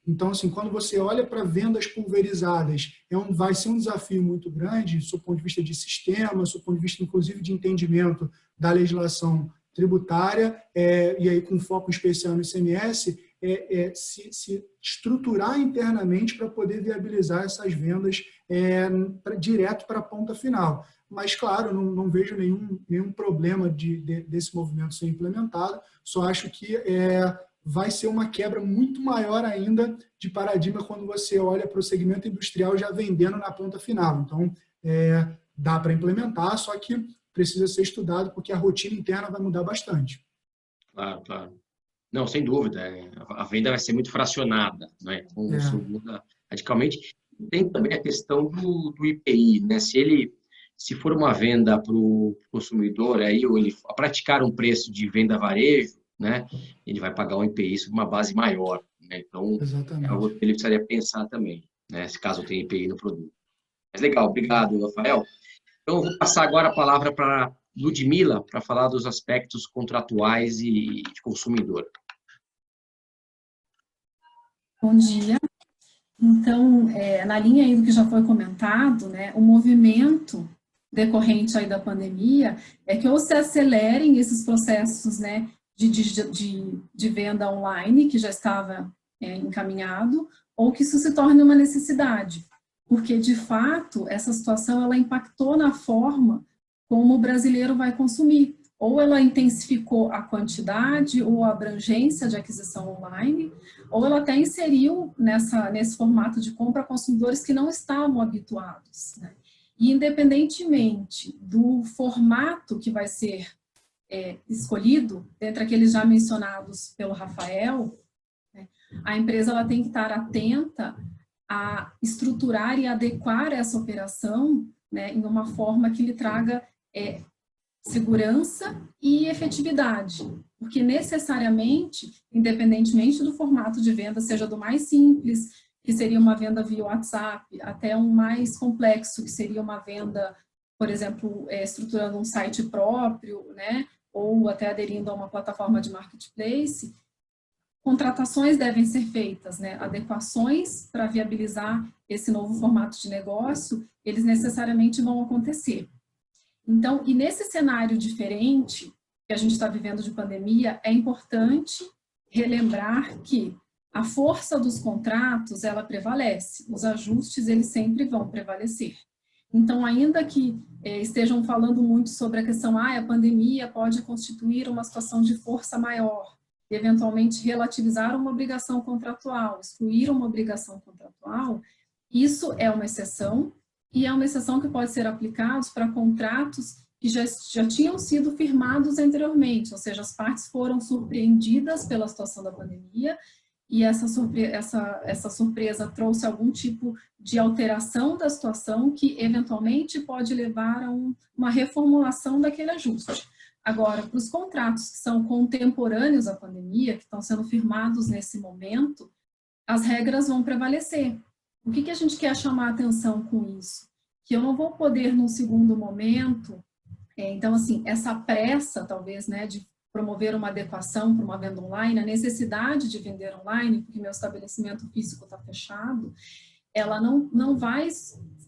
Então, assim, quando você olha para vendas pulverizadas, vai ser um desafio muito grande, do ponto de vista de sistema, do ponto de vista, inclusive, de entendimento da legislação tributária, e aí com foco especial no ICMS, se estruturar internamente para poder viabilizar essas vendas direto para a ponta final. Mas, claro, não vejo nenhum problema desse movimento ser implementado, só acho que vai ser uma quebra muito maior ainda de paradigma quando você olha para o segmento industrial já vendendo na ponta final. Então, dá para implementar, só que precisa ser estudado, porque a rotina interna vai mudar bastante. Claro, claro. Não, sem dúvida. A venda vai ser muito fracionada, né? Então, isso muda radicalmente. Tem também a questão do IPI, né? Se for uma venda para o consumidor, aí, ou ele praticar um preço de venda varejo, né? Ele vai pagar um IPI sobre uma base maior, né? Então, Exatamente. é algo que ele precisaria pensar também, né? Se caso tenha IPI no produto. Mas legal, obrigado, Rafael. Então, eu vou passar agora a palavra para Ludmila para falar dos aspectos contratuais e de consumidor. Bom dia. Então, na linha aí do que já foi comentado, né, o movimento decorrente aí da pandemia é que ou se acelerem esses processos, né, de venda online, que já estava encaminhado, ou que isso se torne uma necessidade. Porque, de fato, essa situação ela impactou na forma como o brasileiro vai consumir. Ou ela intensificou a quantidade ou a abrangência de aquisição online, ou ela até inseriu nesse formato de compra consumidores que não estavam habituados, né? E independentemente do formato que vai ser escolhido, dentre aqueles já mencionados pelo Rafael, né, a empresa ela tem que estar atenta a estruturar e adequar essa operação, né, em uma forma que lhe traga segurança e efetividade, porque necessariamente, independentemente do formato de venda, seja do mais simples, que seria uma venda via WhatsApp, até um mais complexo, que seria uma venda, por exemplo, estruturando um site próprio, né, ou até aderindo a uma plataforma de marketplace, contratações devem ser feitas, né, adequações para viabilizar esse novo formato de negócio, eles necessariamente vão acontecer. Então, e nesse cenário diferente que a gente está vivendo de pandemia, é importante relembrar que a força dos contratos, ela prevalece, os ajustes, eles sempre vão prevalecer. Então, ainda que estejam falando muito sobre a questão, a pandemia pode constituir uma situação de força maior, e eventualmente relativizar uma obrigação contratual, excluir uma obrigação contratual, isso é uma exceção, e é uma exceção que pode ser aplicada para contratos que já tinham sido firmados anteriormente, ou seja, as partes foram surpreendidas pela situação da pandemia, e essa surpresa trouxe algum tipo de alteração da situação que eventualmente pode levar a uma reformulação daquele ajuste. Agora, para os contratos que são contemporâneos à pandemia, que estão sendo firmados nesse momento, as regras vão prevalecer. O que a gente quer chamar a atenção com isso? Que eu não vou poder, num segundo momento, então, assim, essa pressa, talvez, né, de promover uma adequação para uma venda online, a necessidade de vender online, porque meu estabelecimento físico está fechado, ela não vai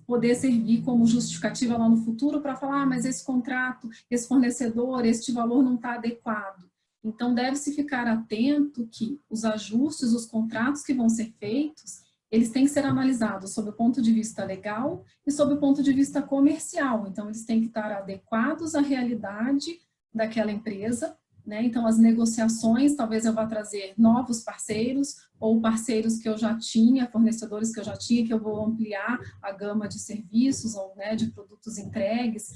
poder servir como justificativa lá no futuro para falar, mas esse contrato, esse fornecedor, este valor não está adequado. Então, deve-se ficar atento que os ajustes, os contratos que vão ser feitos, eles têm que ser analisados sob o ponto de vista legal e sob o ponto de vista comercial. Então, eles têm que estar adequados à realidade daquela empresa, né? Então, as negociações, talvez eu vá trazer novos parceiros ou parceiros que eu já tinha, fornecedores que eu já tinha, que eu vou ampliar a gama de serviços ou, né, de produtos entregues.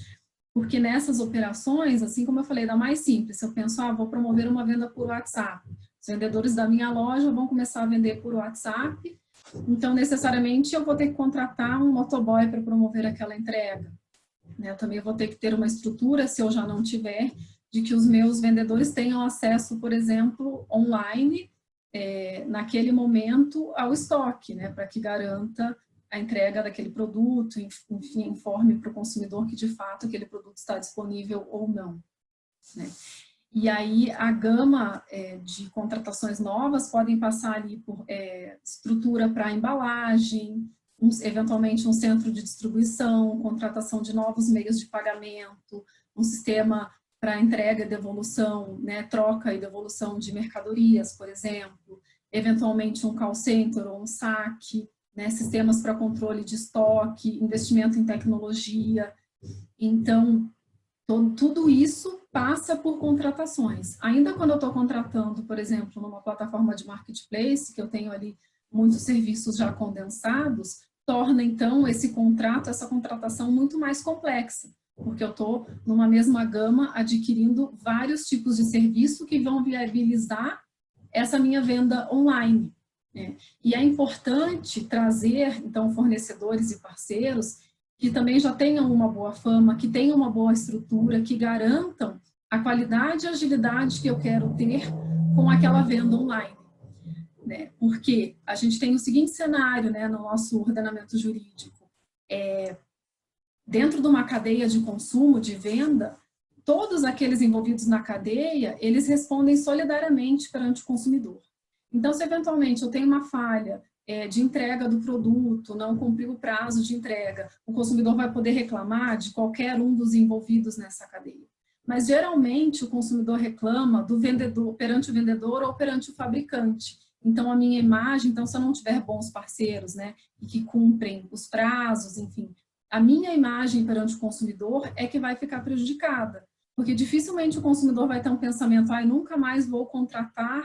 Porque nessas operações, assim como eu falei, da mais simples, se eu penso, vou promover uma venda por WhatsApp, os vendedores da minha loja vão começar a vender por WhatsApp, então necessariamente eu vou ter que contratar um motoboy para promover aquela entrega. Eu também vou ter que ter uma estrutura, se eu já não tiver, de que os meus vendedores tenham acesso, por exemplo, online, naquele momento, ao estoque, né, para que garanta a entrega daquele produto, enfim, informe para o consumidor que de fato aquele produto está disponível ou não, né? E aí a gama de contratações novas podem passar ali por estrutura para embalagem, eventualmente um centro de distribuição, contratação de novos meios de pagamento, um sistema para entrega e devolução, né, troca e devolução de mercadorias, por exemplo, eventualmente um call center ou um saque, né, sistemas para controle de estoque, investimento em tecnologia. Então, tudo isso passa por contratações. Ainda quando eu estou contratando, por exemplo, numa plataforma de marketplace, que eu tenho ali muitos serviços já condensados, torna então esse contrato, essa contratação muito mais complexa, porque eu estou numa mesma gama adquirindo vários tipos de serviço que vão viabilizar essa minha venda online. E é importante trazer, então, fornecedores e parceiros que também já tenham uma boa fama, que tenham uma boa estrutura, que garantam a qualidade e agilidade que eu quero ter com aquela venda online. Porque a gente tem o seguinte cenário, né, no nosso ordenamento jurídico. Dentro de uma cadeia de consumo, de venda, todos aqueles envolvidos na cadeia, eles respondem solidariamente perante o consumidor. Então, se eventualmente eu tenho uma falha de entrega do produto, não cumpriu o prazo de entrega, o consumidor vai poder reclamar de qualquer um dos envolvidos nessa cadeia. Mas, geralmente, o consumidor reclama do vendedor, perante o vendedor ou perante o fabricante. Então, a minha imagem, então, se eu não tiver bons parceiros, né, e que cumprem os prazos, enfim, a minha imagem perante o consumidor é que vai ficar prejudicada. Porque dificilmente o consumidor vai ter um pensamento, nunca mais vou contratar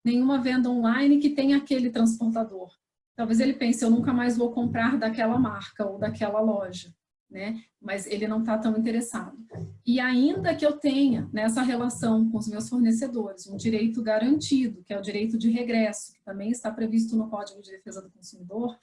nenhuma venda online que tenha aquele transportador. Talvez ele pense, eu nunca mais vou comprar daquela marca ou daquela loja, né? Mas ele não está tão interessado. E ainda que eu tenha nessa relação com os meus fornecedores um direito garantido, que é o direito de regresso, que também está previsto no Código de Defesa do Consumidor,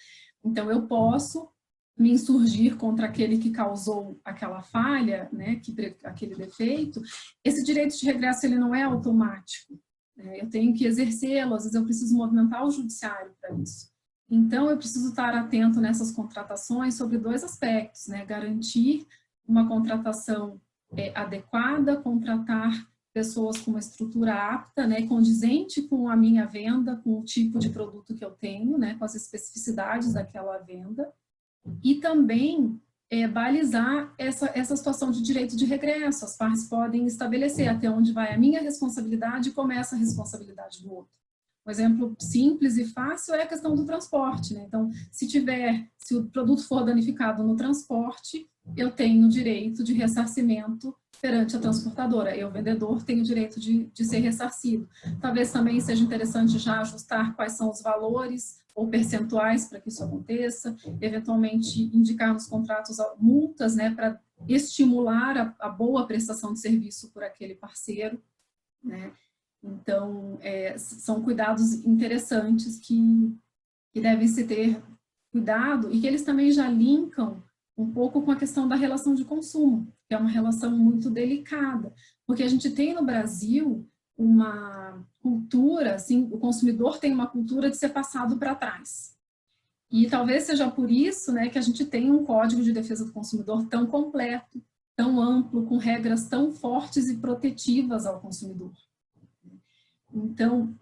então eu posso me insurgir contra aquele que causou aquela falha, né, aquele defeito. Esse direito de regresso ele não é automático. Eu tenho que exercê-lo, às vezes eu preciso movimentar o judiciário para isso. Então, eu preciso estar atento nessas contratações sobre dois aspectos, né? Garantir uma contratação adequada, contratar pessoas com uma estrutura apta, né? Condizente com a minha venda, com o tipo de produto que eu tenho, né? Com as especificidades daquela venda. E também balizar essa situação de direito de regresso. As partes podem estabelecer até onde vai a minha responsabilidade e começa a responsabilidade do outro. Um exemplo simples e fácil é a questão do transporte, né? Então, se o produto for danificado no transporte, eu tenho o direito de ressarcimento perante a transportadora. Eu, vendedor, tenho o direito de ser ressarcido. Talvez também seja interessante já ajustar quais são os valores ou percentuais para que isso aconteça, eventualmente indicar nos contratos multas, né, para estimular a boa prestação de serviço por aquele parceiro, né? Então, são cuidados interessantes que devem se ter cuidado e que eles também já linkam um pouco com a questão da relação de consumo, que é uma relação muito delicada, porque a gente tem no Brasil uma cultura, assim, o consumidor tem uma cultura de ser passado para trás. E talvez seja por isso, né, que a gente tem um Código de Defesa do Consumidor tão completo, tão amplo, com regras tão fortes e protetivas ao consumidor. Então,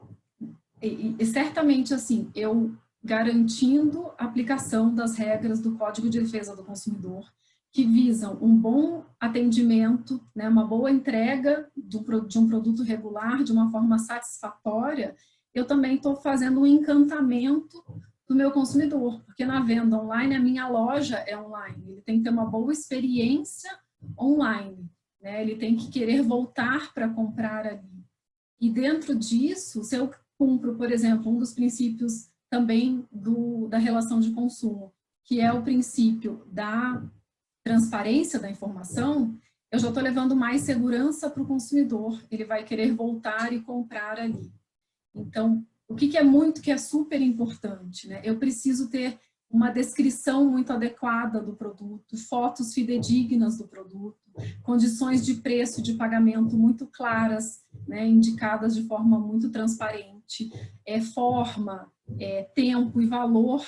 e certamente, assim, eu garantindo a aplicação das regras do Código de Defesa do Consumidor, que visam um bom atendimento, né, uma boa entrega de um produto regular, de uma forma satisfatória, eu também estou fazendo um encantamento do meu consumidor, porque na venda online, a minha loja é online, ele tem que ter uma boa experiência online, né, ele tem que querer voltar para comprar ali. E dentro disso, se eu cumpro, por exemplo, um dos princípios também da relação de consumo, que é o princípio da transparência da informação, eu já estou levando mais segurança para o consumidor, ele vai querer voltar e comprar ali. Então, o que é super importante, né? Eu preciso ter uma descrição muito adequada do produto, fotos fidedignas do produto, condições de preço e de pagamento muito claras, né, indicadas de forma muito transparente, forma, tempo e valor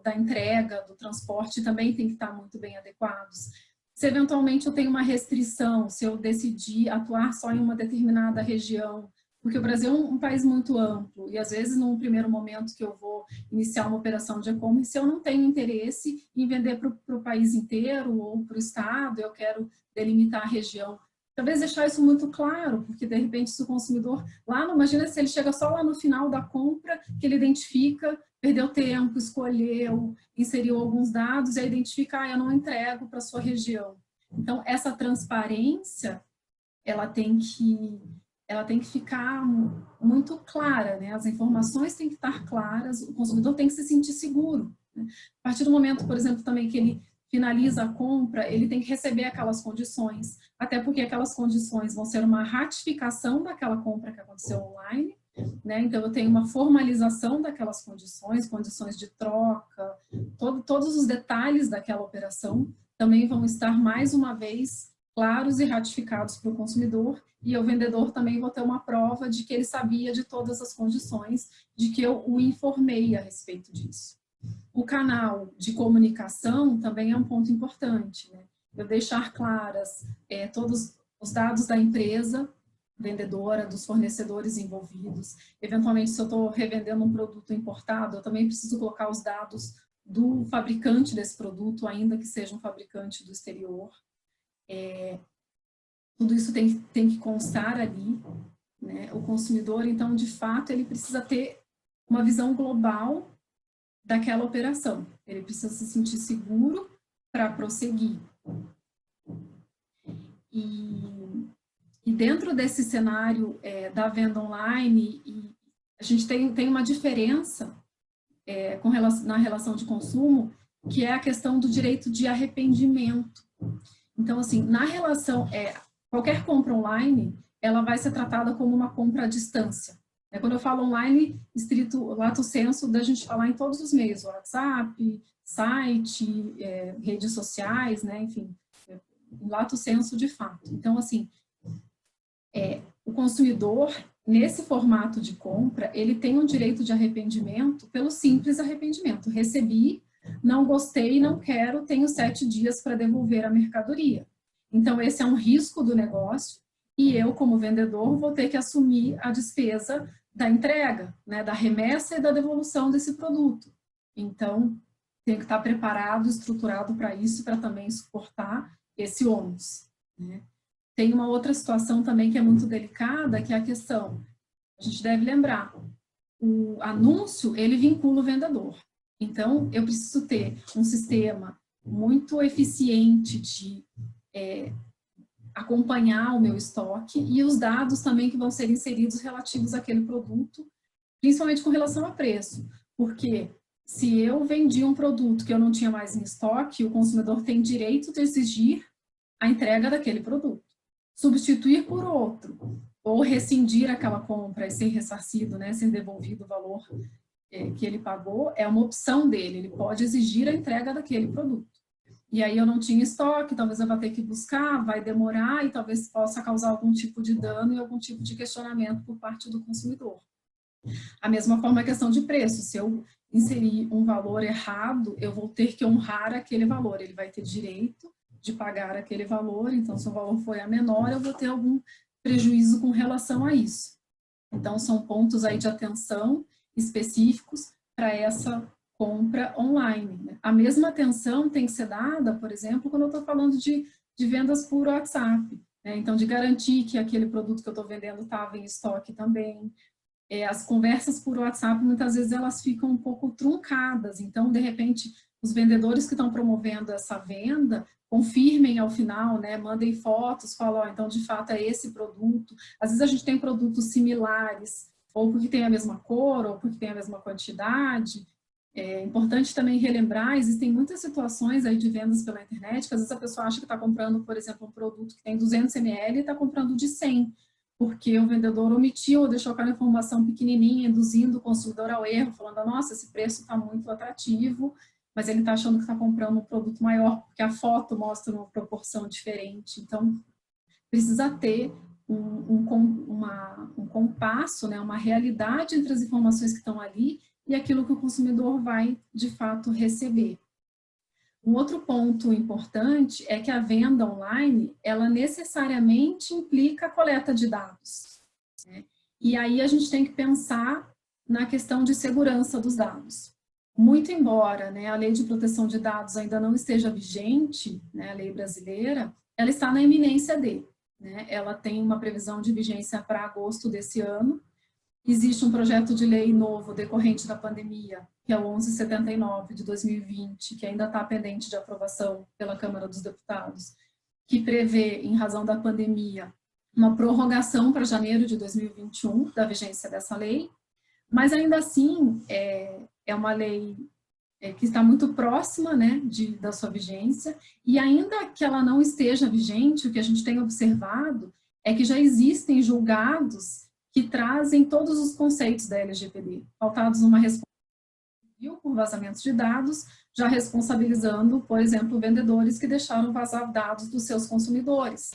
da entrega, do transporte também tem que estar muito bem adequados. Se eventualmente eu tenho uma restrição, se eu decidir atuar só em uma determinada região, porque o Brasil é um país muito amplo e às vezes num primeiro momento que eu vou iniciar uma operação de e-commerce, eu não tenho interesse em vender para o país inteiro ou para o estado, eu quero delimitar a região. Talvez deixar isso muito claro, porque de repente se o consumidor, imagina se ele chega só lá no final da compra, que ele identifica, perdeu tempo, escolheu, inseriu alguns dados e aí identifica, eu não entrego para a sua região. Então, essa transparência, ela tem que ficar muito clara, né? As informações têm que estar claras, o consumidor tem que se sentir seguro, né? A partir do momento, por exemplo, também que ele finaliza a compra, ele tem que receber aquelas condições, até porque aquelas condições vão ser uma ratificação daquela compra que aconteceu online, né? Então eu tenho uma formalização daquelas condições de troca, todos os detalhes daquela operação também vão estar mais uma vez claros e ratificados para o consumidor, e o vendedor também vou ter uma prova de que ele sabia de todas as condições, de que eu o informei a respeito disso. O canal de comunicação também é um ponto importante, né? Eu deixar claras todos os dados da empresa vendedora, dos fornecedores envolvidos. Eventualmente, se eu estou revendendo um produto importado, eu também preciso colocar os dados do fabricante desse produto, ainda que seja um fabricante do exterior. Tudo isso tem que constar ali, né? O consumidor, então, de fato, ele precisa ter uma visão global daquela operação. Ele precisa se sentir seguro para prosseguir. E dentro desse cenário da venda online, a gente tem uma diferença na relação de consumo, que é a questão do direito de arrependimento. Então, assim, na relação, qualquer compra online, ela vai ser tratada como uma compra à distância. Quando eu falo online, estrito lato sensu, da gente falar em todos os meios, WhatsApp, site, redes sociais, né, enfim, lato sensu de fato. Então, assim, o consumidor, nesse formato de compra, ele tem um direito de arrependimento pelo simples arrependimento. Recebi, não gostei, não quero, tenho 7 dias para devolver a mercadoria. Então, esse é um risco do negócio e eu, como vendedor, vou ter que assumir a despesa da entrega, né, da remessa e da devolução desse produto. Então, tem que estar preparado, estruturado para isso, para também suportar esse ônus, né? Tem uma outra situação também que é muito delicada, que é a questão, a gente deve lembrar, o anúncio, ele vincula o vendedor. Então, eu preciso ter um sistema muito eficiente de acompanhar o meu estoque e os dados também que vão ser inseridos relativos àquele produto, principalmente com relação a preço. Porque se eu vendi um produto que eu não tinha mais em estoque, o consumidor tem direito de exigir a entrega daquele produto. Substituir por outro, ou rescindir aquela compra e ser ressarcido, né, ser devolvido o valor que ele pagou, é uma opção dele, ele pode exigir a entrega daquele produto. E aí eu não tinha estoque, talvez eu vá ter que buscar, vai demorar e talvez possa causar algum tipo de dano e algum tipo de questionamento por parte do consumidor. A mesma forma a questão de preço, se eu inserir um valor errado, eu vou ter que honrar aquele valor, ele vai ter direito de pagar aquele valor, então se o valor for a menor, eu vou ter algum prejuízo com relação a isso. Então são pontos aí de atenção específicos para essa compra online, né? A mesma atenção tem que ser dada, por exemplo, quando eu estou falando de vendas por WhatsApp, né? Então, de garantir que aquele produto que eu estou vendendo estava em estoque também. As conversas por WhatsApp, muitas vezes, elas ficam um pouco truncadas. Então, de repente, os vendedores que estão promovendo essa venda, confirmem ao final, né? Mandem fotos, falam, ó, então, de fato, é esse produto. Às vezes, a gente tem produtos similares, ou porque tem a mesma cor, ou porque tem a mesma quantidade. É importante também relembrar, existem muitas situações aí de vendas pela internet, que às vezes a pessoa acha que está comprando, por exemplo, um produto que tem 200 ml e está comprando de 100, porque o vendedor omitiu ou deixou aquela informação pequenininha, induzindo o consumidor ao erro, falando, nossa, esse preço está muito atrativo, mas ele está achando que está comprando um produto maior, porque a foto mostra uma proporção diferente. Então, precisa ter um compasso, né, uma realidade entre as informações que estão ali e aquilo que o consumidor vai, de fato, receber. Um outro ponto importante é que a venda online, ela necessariamente implica a coleta de dados, né? E aí a gente tem que pensar na questão de segurança dos dados. Muito embora, né, a Lei de Proteção de Dados ainda não esteja vigente, né, a lei brasileira, ela está na iminência de, né? Ela tem uma previsão de vigência para agosto desse ano. Existe um projeto de lei novo decorrente da pandemia, que é o 1179 de 2020, que ainda está pendente de aprovação pela Câmara dos Deputados, que prevê, em razão da pandemia, uma prorrogação para janeiro de 2021 da vigência dessa lei, mas ainda assim é uma lei que está muito próxima, né, da sua vigência, e ainda que ela não esteja vigente, o que a gente tem observado é que já existem julgados que trazem todos os conceitos da LGPD, pautados numa responsabilidade civil por vazamentos de dados, já responsabilizando, por exemplo, vendedores que deixaram vazar dados dos seus consumidores.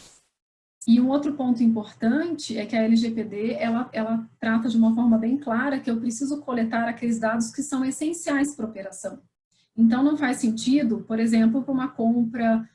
E um outro ponto importante é que a LGPD, ela trata de uma forma bem clara que eu preciso coletar aqueles dados que são essenciais para a operação. Então, não faz sentido, por exemplo, para uma compra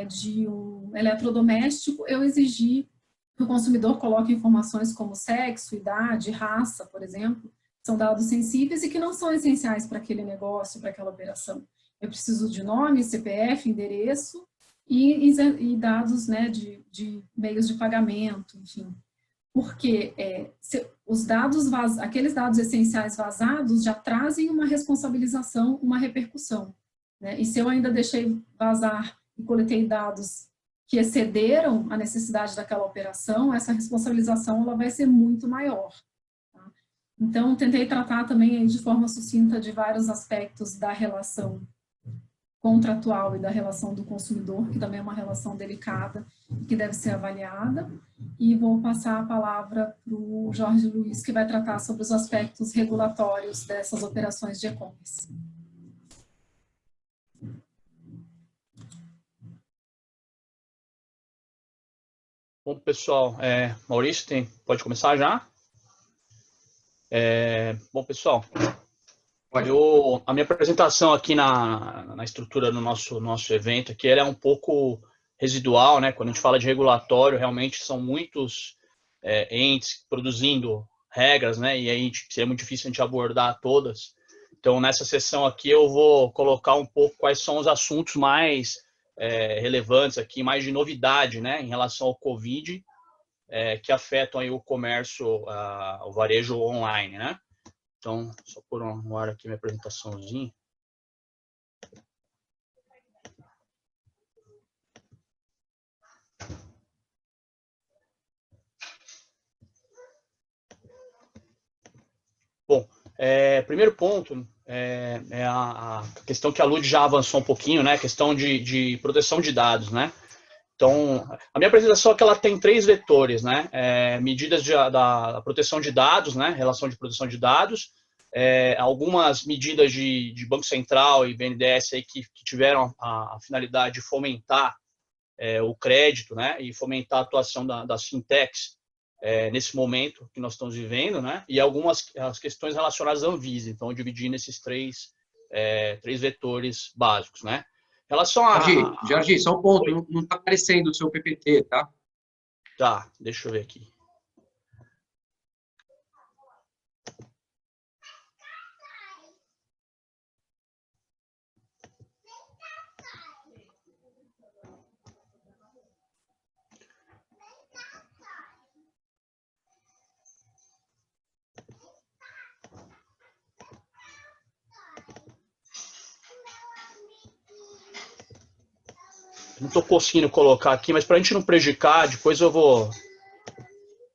de um eletrodoméstico, eu exigir que o consumidor coloque informações como sexo, idade, raça, por exemplo, são dados sensíveis e que não são essenciais para aquele negócio, para aquela operação. Eu preciso de nome, CPF, endereço e dados, né, de meios de pagamento, enfim. Porque aqueles dados essenciais vazados já trazem uma responsabilização, uma repercussão, né? E se eu ainda deixei vazar e coletei dados que excederam a necessidade daquela operação, essa responsabilização ela vai ser muito maior. Tá? Então, tentei tratar também aí de forma sucinta de vários aspectos da relação contratual e da relação do consumidor, que também é uma relação delicada e que deve ser avaliada. E vou passar a palavra para o Jorge Luiz, que vai tratar sobre os aspectos regulatórios dessas operações de e-commerce. Bom, pessoal, Maurício, pode começar já? Bom, pessoal, a minha apresentação aqui na estrutura do nosso evento aqui, ela é um pouco residual, né? Quando a gente fala de regulatório, realmente são muitos entes produzindo regras, né? E aí seria muito difícil a gente abordar todas. Então, nessa sessão aqui, eu vou colocar um pouco quais são os assuntos mais relevantes aqui, mais de novidade, né? Em relação ao Covid, que afetam aí o comércio, o varejo online, né? Então, só por um ar aqui minha apresentaçãozinha. Bom, primeiro ponto é a questão que a Lud já avançou um pouquinho, né? A questão de proteção de dados, né? Então, a minha apresentação aqui ela tem 3 vetores, né? Medidas da proteção de dados, né? Relação de proteção de dados, algumas medidas de Banco Central e BNDES aí que tiveram a finalidade de fomentar o crédito, né? E fomentar a atuação das fintechs nesse momento que nós estamos vivendo, né? E algumas as questões relacionadas à Anvisa. Então, eu dividi nesses 3 vetores básicos, né? Em relação a... Jorge, só um ponto, não está aparecendo o seu PPT, tá? Tá, deixa eu ver aqui. Não estou conseguindo colocar aqui, mas para a gente não prejudicar, depois eu vou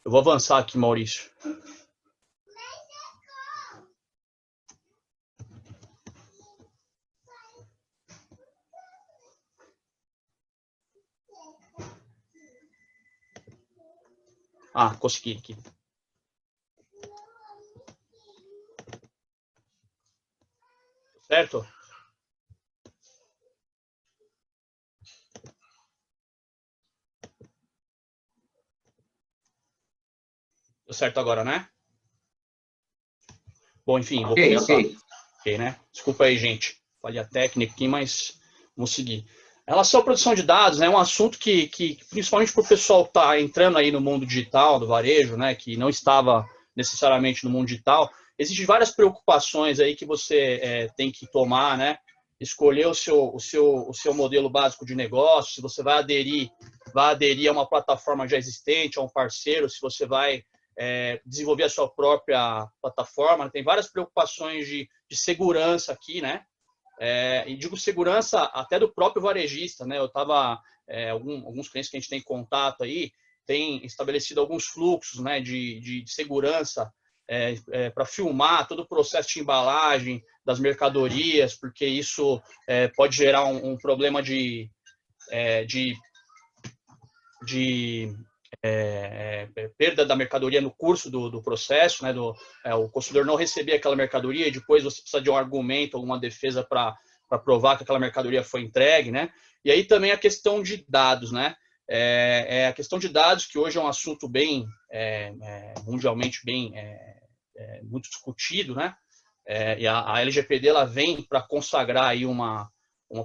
avançar aqui, Maurício. Ah, consegui aqui. Certo? Deu certo agora, né? Bom, enfim, vou começar. Ok, né? Desculpa aí, gente. Falha técnica aqui, mas vamos seguir. Em relação à produção de dados, né, é um assunto que principalmente para o pessoal que está entrando aí no mundo digital, do varejo, né, que não estava necessariamente no mundo digital, existem várias preocupações aí que você tem que tomar, né? Escolher o seu modelo básico de negócio, se você vai aderir a uma plataforma já existente, a um parceiro, se você vai desenvolver a sua própria plataforma. Tem várias preocupações de segurança aqui, né? E digo segurança até do próprio varejista, né? Eu estava, alguns clientes que a gente tem contato aí, tem estabelecido alguns fluxos, né, de segurança para filmar todo o processo de embalagem das mercadorias, porque isso pode gerar um problema de perda da mercadoria no curso do processo, né, o consumidor não receber aquela mercadoria e depois você precisa de um argumento, alguma defesa para provar que aquela mercadoria foi entregue, né? E aí também a questão de dados, né? A questão de dados, que hoje é um assunto bem, mundialmente bem, muito discutido, né? E a LGPD ela vem para consagrar aí uma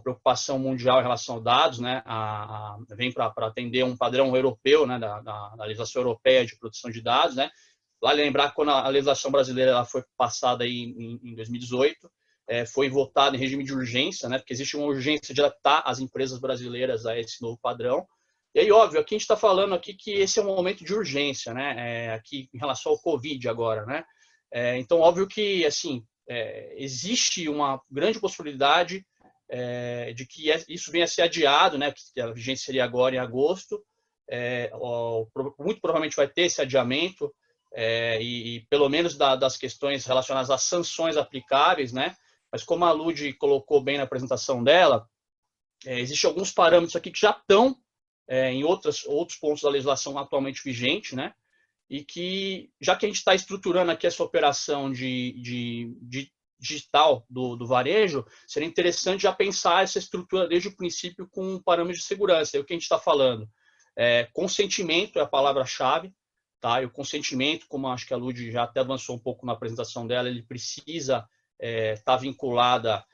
preocupação mundial em relação a dados, né? Vem para atender um padrão europeu, né? Da legislação europeia de proteção de dados, né? Vale lembrar que quando a legislação brasileira ela foi passada aí em 2018, foi votada em regime de urgência, né? Porque existe uma urgência de adaptar as empresas brasileiras a esse novo padrão. E aí, óbvio, aqui a gente está falando aqui que esse é um momento de urgência, né? Aqui em relação ao Covid agora, né? Então, óbvio que, assim, existe uma grande possibilidade de que isso venha a ser adiado, né? Que a vigência seria agora em agosto. Muito provavelmente vai ter esse adiamento, e pelo menos das questões relacionadas às sanções aplicáveis, né? Mas como a Lud colocou bem na apresentação dela, existem alguns parâmetros aqui que já estão em outros pontos da legislação atualmente vigente, né? E que, já que a gente está estruturando aqui essa operação de digital do varejo, seria interessante já pensar essa estrutura desde o princípio com um parâmetro de segurança. É o que a gente está falando. Consentimento é a palavra-chave, tá? E o consentimento, como acho que a Lud já até avançou um pouco na apresentação dela, ele precisa estar vinculada,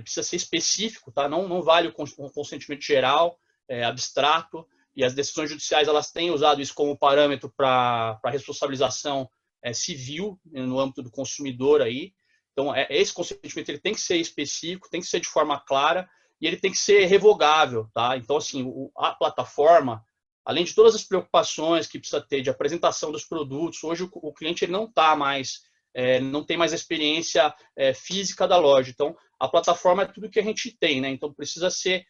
precisa ser específico, tá? Não vale o consentimento geral, abstrato. E as decisões judiciais elas têm usado isso como parâmetro para responsabilização civil no âmbito do consumidor aí. Então, esse consentimento ele tem que ser específico, tem que ser de forma clara e ele tem que ser revogável, tá? Então, assim, a plataforma, além de todas as preocupações que precisa ter de apresentação dos produtos, hoje o cliente ele não tem mais a experiência física da loja. Então, a plataforma é tudo que a gente tem, né? Então, precisa ser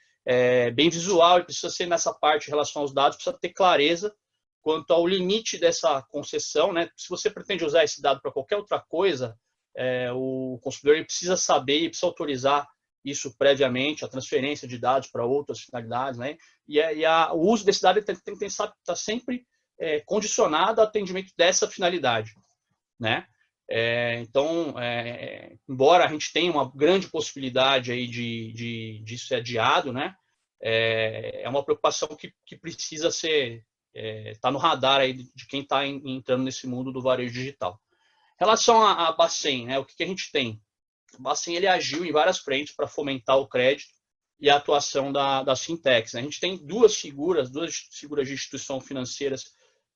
bem visual e precisa ser nessa parte em relação aos dados, precisa ter clareza quanto ao limite dessa concessão, né? Se você pretende usar esse dado para qualquer outra coisa, o consumidor ele precisa saber e precisa autorizar isso previamente, a transferência de dados para outras finalidades, né? E o uso desse dado tem que estar sempre condicionado ao atendimento dessa finalidade, né? Então, embora a gente tenha uma grande possibilidade aí disso ser adiado, né? É uma preocupação que precisa ser tá no radar aí de quem está entrando nesse mundo do varejo digital. Em relação à Bacen, né? O que a gente tem? O Bacen ele agiu em várias frentes para fomentar o crédito e a atuação das fintechs, né? A gente tem duas figuras de instituição financeiras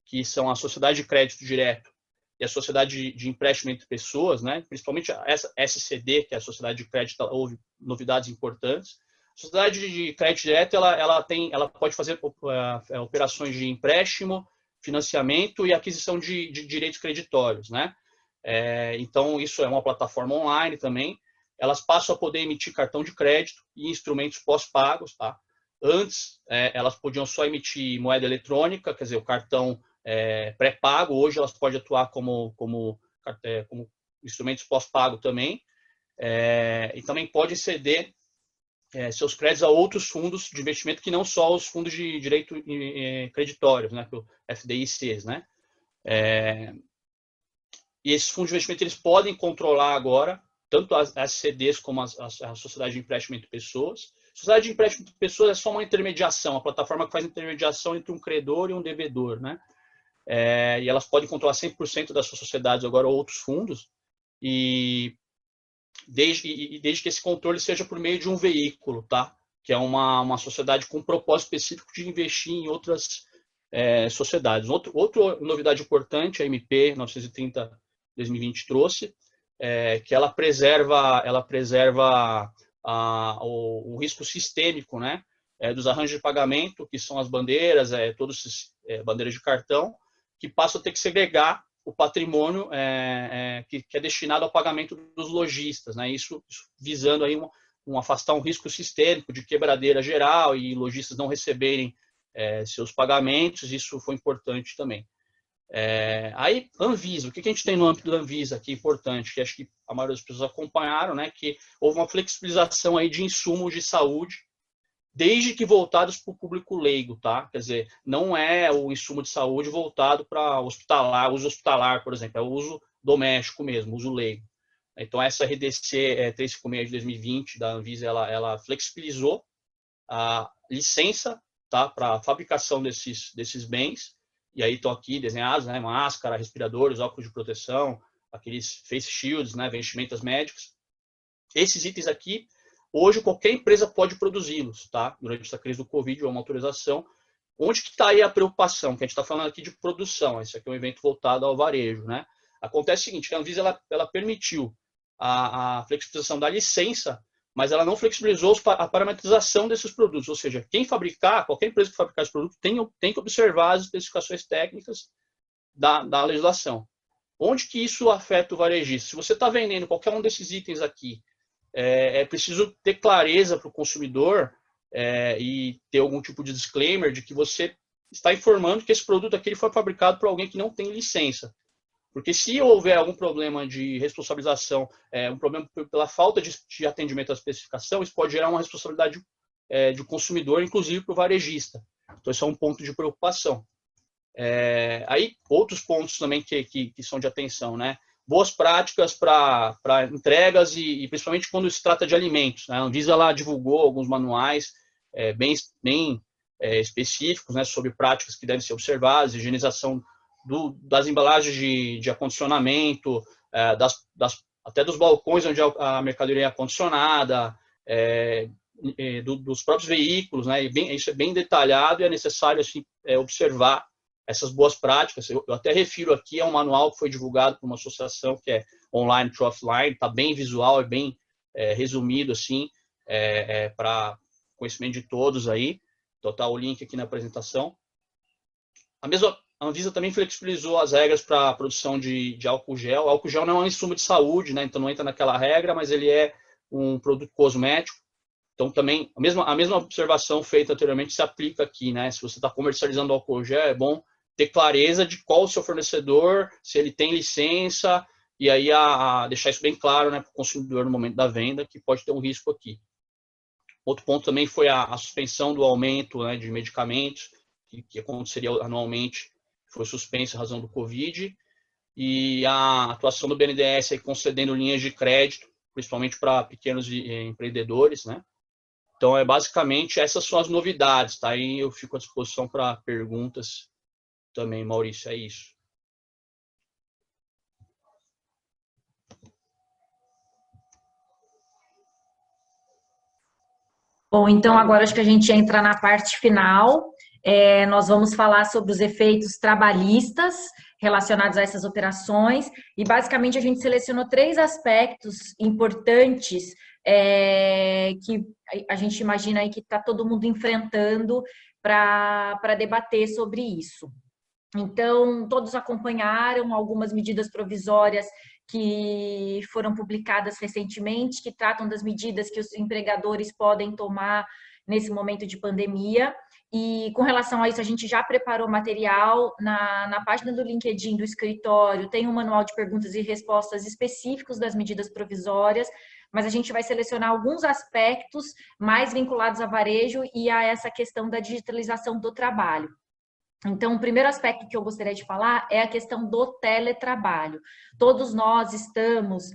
que são a Sociedade de Crédito Direto e a Sociedade de Empréstimo entre Pessoas, né? Principalmente essa SCD, que é a Sociedade de Crédito, houve novidades importantes. A Sociedade de Crédito Direto ela pode fazer operações de empréstimo, financiamento e aquisição de direitos creditórios, né? Então, isso é uma plataforma online também. Elas passam a poder emitir cartão de crédito e instrumentos pós-pagos, tá? Antes, elas podiam só emitir moeda eletrônica, quer dizer, o cartão pré-pago. Hoje elas podem atuar como instrumentos pós-pago também. E também pode ceder seus créditos a outros fundos de investimento que não só os fundos de direito creditórios, né, o FDICs, né? E esses fundos de investimento eles podem controlar agora tanto as CDs como a sociedade de empréstimo entre pessoas. Sociedade de empréstimo entre pessoas é só uma intermediação, a plataforma que faz intermediação entre um credor e um devedor, né? E elas podem controlar 100% das suas sociedades agora ou outros fundos, e desde que esse controle seja por meio de um veículo, tá? Que é uma sociedade com um propósito específico de investir em outras sociedades. Outra novidade importante, a MP 930/2020 trouxe, que ela preserva o risco sistêmico, né? Dos arranjos de pagamento, que são as bandeiras, todas bandeiras de cartão, que passam a ter que segregar o patrimônio que é destinado ao pagamento dos lojistas, né? Isso visando aí afastar um risco sistêmico de quebradeira geral e lojistas não receberem seus pagamentos. Isso foi importante também. Aí, Anvisa, o que a gente tem no âmbito da Anvisa aqui importante, que acho que a maioria das pessoas acompanharam, né? Que houve uma flexibilização aí de insumos de saúde, desde que voltados para o público leigo, tá? Quer dizer, não é o insumo de saúde voltado para uso hospitalar, por exemplo, é o uso doméstico mesmo, uso leigo. Então, essa RDC 356 de 2020 da Anvisa, ela flexibilizou a licença, tá, para a fabricação desses bens, e aí estão aqui desenhados, né, máscara, respiradores, óculos de proteção, aqueles face shields, né, vestimentas médicas. Esses itens aqui, hoje qualquer empresa pode produzi-los, tá? Durante essa crise do Covid, ou uma autorização. Onde que está aí a preocupação? Que a gente está falando aqui de produção. Esse aqui é um evento voltado ao varejo, né? Acontece o seguinte, que a Anvisa ela permitiu a flexibilização da licença, mas ela não flexibilizou a parametrização desses produtos. Ou seja, qualquer empresa que fabricar esse produto tem que observar as especificações técnicas da legislação. Onde que isso afeta o varejista? Se você está vendendo qualquer um desses itens aqui, é preciso ter clareza para o consumidor e ter algum tipo de disclaimer de que você está informando que esse produto aqui foi fabricado por alguém que não tem licença. Porque se houver algum problema de responsabilização, um problema pela falta de atendimento à especificação, isso pode gerar uma responsabilidade do consumidor, inclusive para o varejista. Então, isso é um ponto de preocupação. Aí, outros pontos também que são de atenção, né? Boas práticas para entregas e principalmente quando se trata de alimentos, né? A Anvisa ela divulgou alguns manuais bem específicos, né, sobre práticas que devem ser observadas, higienização das embalagens de acondicionamento, até dos balcões onde a mercadoria é acondicionada, dos próprios veículos, né? Isso é bem detalhado e é necessário assim, observar essas boas práticas. Eu até refiro aqui a um manual que foi divulgado por uma associação que é Online to Offline, está bem visual e bem resumido assim, para conhecimento de todos aí. Então está o link aqui na apresentação. A Anvisa também flexibilizou as regras para a produção de álcool gel. O álcool gel não é um insumo de saúde, né? Então não entra naquela regra, mas ele é um produto cosmético. Então também a mesma observação feita anteriormente se aplica aqui, né? Se você está comercializando álcool gel, é bom ter clareza de qual o seu fornecedor, se ele tem licença, e aí deixar isso bem claro, né, para o consumidor no momento da venda, que pode ter um risco aqui. Outro ponto também foi a suspensão do aumento, né, de medicamentos, que aconteceria anualmente, foi suspensa em razão do Covid, e a atuação do BNDES aí concedendo linhas de crédito, principalmente para pequenos empreendedores, né? Então, basicamente, essas são as novidades, tá? Aí eu fico à disposição para perguntas também, Maurício, é isso. Bom, então agora acho que a gente entra na parte final. Nós vamos falar sobre os efeitos trabalhistas relacionados a essas operações e basicamente a gente selecionou 3 aspectos importantes que a gente imagina aí que está todo mundo enfrentando para debater sobre isso. Então, todos acompanharam algumas medidas provisórias que foram publicadas recentemente, que tratam das medidas que os empregadores podem tomar nesse momento de pandemia. E com relação a isso, a gente já preparou material na página do LinkedIn do escritório, tem um manual de perguntas e respostas específicos das medidas provisórias, mas a gente vai selecionar alguns aspectos mais vinculados a varejo e a essa questão da digitalização do trabalho. Então, o primeiro aspecto que eu gostaria de falar é a questão do teletrabalho. Todos nós estamos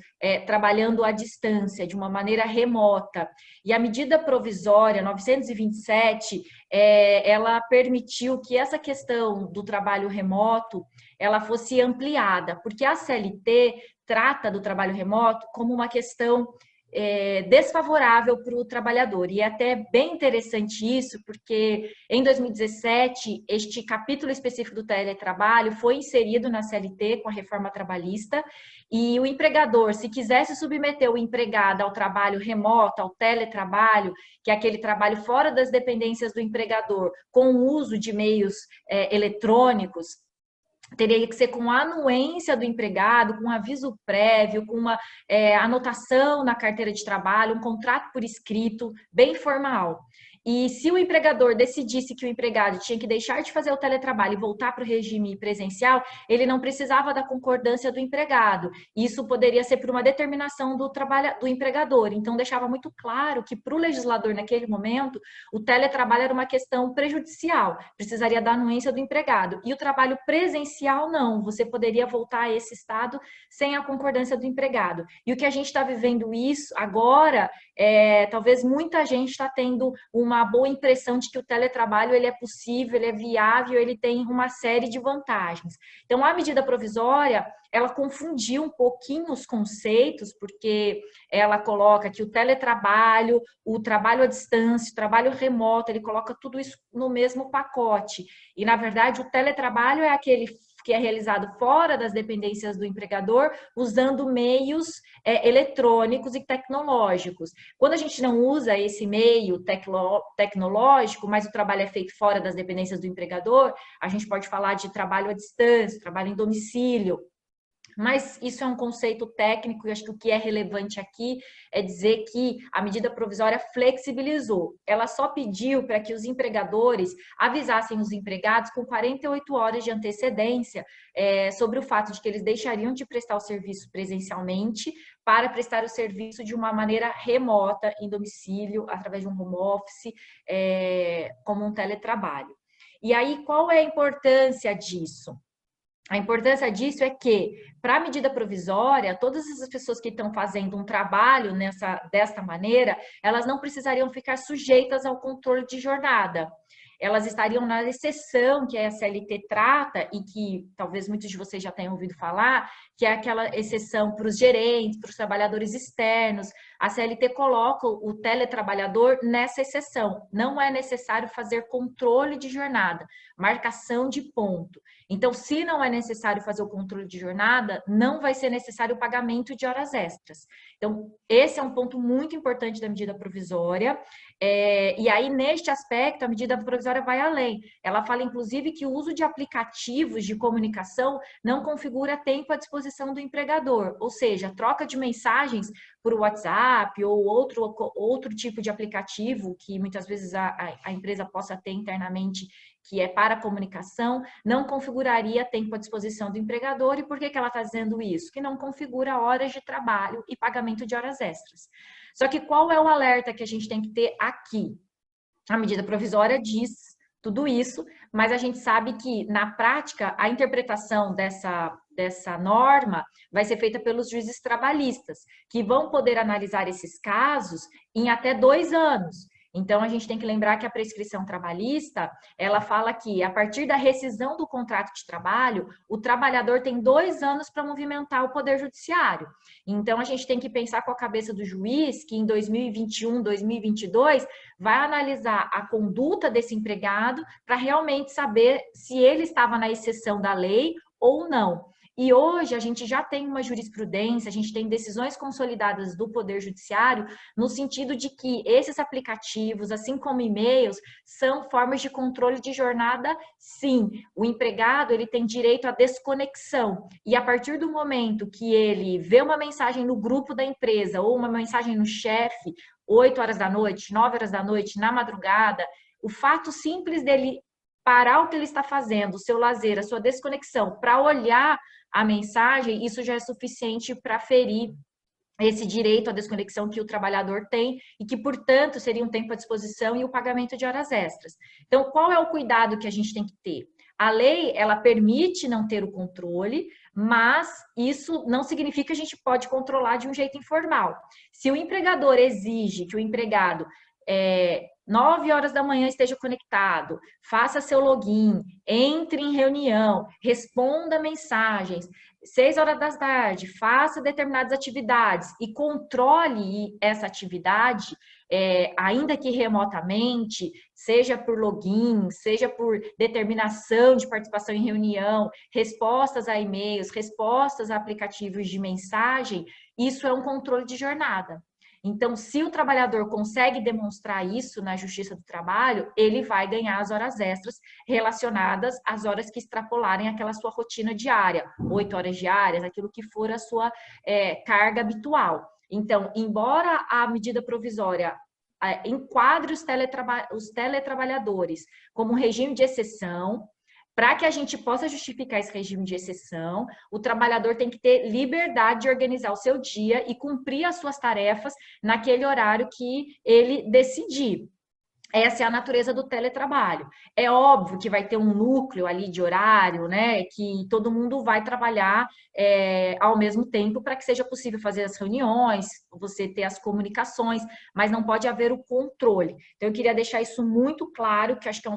trabalhando à distância, de uma maneira remota. E a medida provisória 927, ela permitiu que essa questão do trabalho remoto, ela fosse ampliada, porque a CLT trata do trabalho remoto como uma questão desfavorável para o trabalhador. E é até bem interessante isso, porque em 2017, este capítulo específico do teletrabalho foi inserido na CLT com a reforma trabalhista, e o empregador, se quisesse submeter o empregado ao trabalho remoto, ao teletrabalho, que é aquele trabalho fora das dependências do empregador, com o uso de meios eletrônicos, teria que ser com a anuência do empregado, com aviso prévio, com uma anotação na carteira de trabalho, um contrato por escrito, bem formal. E se o empregador decidisse que o empregado tinha que deixar de fazer o teletrabalho e voltar para o regime presencial, ele não precisava da concordância do empregado. Isso poderia ser por uma determinação do empregador. Então, deixava muito claro que para o legislador, naquele momento, o teletrabalho era uma questão prejudicial, precisaria da anuência do empregado. E o trabalho presencial, não. Você poderia voltar a esse estado sem a concordância do empregado. E o que a gente está vivendo isso agora, talvez muita gente está tendo uma boa impressão de que o teletrabalho ele é possível, ele é viável, ele tem uma série de vantagens. Então, a medida provisória, ela confundiu um pouquinho os conceitos, porque ela coloca que o teletrabalho, o trabalho à distância, o trabalho remoto, ele coloca tudo isso no mesmo pacote. E, na verdade, o teletrabalho é aquele que é realizado fora das dependências do empregador, usando meios eletrônicos e tecnológicos. Quando a gente não usa esse meio tecnológico, mas o trabalho é feito fora das dependências do empregador, a gente pode falar de trabalho à distância, trabalho em domicílio. Mas isso é um conceito técnico e acho que o que é relevante aqui é dizer que a medida provisória flexibilizou. Ela só pediu para que os empregadores avisassem os empregados com 48 horas de antecedência sobre o fato de que eles deixariam de prestar o serviço presencialmente para prestar o serviço de uma maneira remota, em domicílio, através de um home office, como um teletrabalho. E aí, qual é a importância disso? A importância disso é que, para a medida provisória, todas essas pessoas que estão fazendo um trabalho desta maneira, elas não precisariam ficar sujeitas ao controle de jornada. Elas estariam na exceção que a CLT trata, e que talvez muitos de vocês já tenham ouvido falar, que é aquela exceção para os gerentes, para os trabalhadores externos. A CLT coloca o teletrabalhador nessa exceção. Não é necessário fazer controle de jornada, marcação de ponto. Então, se não é necessário fazer o controle de jornada, não vai ser necessário o pagamento de horas extras. Então, esse é um ponto muito importante da medida provisória. E aí, neste aspecto, a medida provisória vai além. Ela fala, inclusive, que o uso de aplicativos de comunicação não configura tempo à disposição do empregador. Ou seja, troca de mensagens por WhatsApp ou outro tipo de aplicativo que muitas vezes a empresa possa ter internamente, que é para comunicação, não configuraria tempo à disposição do empregador. E por que ela está dizendo isso? Que não configura horas de trabalho e pagamento de horas extras. Só que qual é o alerta que a gente tem que ter aqui? A medida provisória diz tudo isso, mas a gente sabe que, na prática, a interpretação dessa norma vai ser feita pelos juízes trabalhistas, que vão poder analisar esses casos em até 2 anos. Então, a gente tem que lembrar que a prescrição trabalhista, ela fala que, a partir da rescisão do contrato de trabalho, o trabalhador tem 2 anos para movimentar o Poder Judiciário. Então, a gente tem que pensar com a cabeça do juiz, que em 2021, 2022, vai analisar a conduta desse empregado para realmente saber se ele estava na exceção da lei ou não. E hoje a gente já tem uma jurisprudência, a gente tem decisões consolidadas do Poder Judiciário no sentido de que esses aplicativos, assim como e-mails, são formas de controle de jornada, sim. O empregado, ele tem direito à desconexão. E a partir do momento que ele vê uma mensagem no grupo da empresa ou uma mensagem no chefe, 8 horas da noite, 9 horas da noite, na madrugada, o fato simples dele parar o que ele está fazendo, o seu lazer, a sua desconexão, para olhar a mensagem, isso já é suficiente para ferir esse direito à desconexão que o trabalhador tem e que, portanto, seria um tempo à disposição e o pagamento de horas extras. Então, qual é o cuidado que a gente tem que ter? A lei, ela permite não ter o controle, mas isso não significa que a gente pode controlar de um jeito informal. Se o empregador exige que o empregado 9 horas da manhã esteja conectado, faça seu login, entre em reunião, responda mensagens, 6 horas da tarde, faça determinadas atividades e controle essa atividade, ainda que remotamente, seja por login, seja por determinação de participação em reunião, respostas a e-mails, respostas a aplicativos de mensagem, isso é um controle de jornada. Então, se o trabalhador consegue demonstrar isso na Justiça do Trabalho, ele vai ganhar as horas extras relacionadas às horas que extrapolarem aquela sua rotina diária, 8 horas diárias, aquilo que for a sua carga habitual. Então, embora a medida provisória enquadre os teletrabalhadores como um regime de exceção, para que a gente possa justificar esse regime de exceção, o trabalhador tem que ter liberdade de organizar o seu dia e cumprir as suas tarefas naquele horário que ele decidir. Essa é a natureza do teletrabalho. É óbvio que vai ter um núcleo ali de horário, né? Que todo mundo vai trabalhar ao mesmo tempo para que seja possível fazer as reuniões, você ter as comunicações, mas não pode haver o controle. Então, eu queria deixar isso muito claro, que acho que é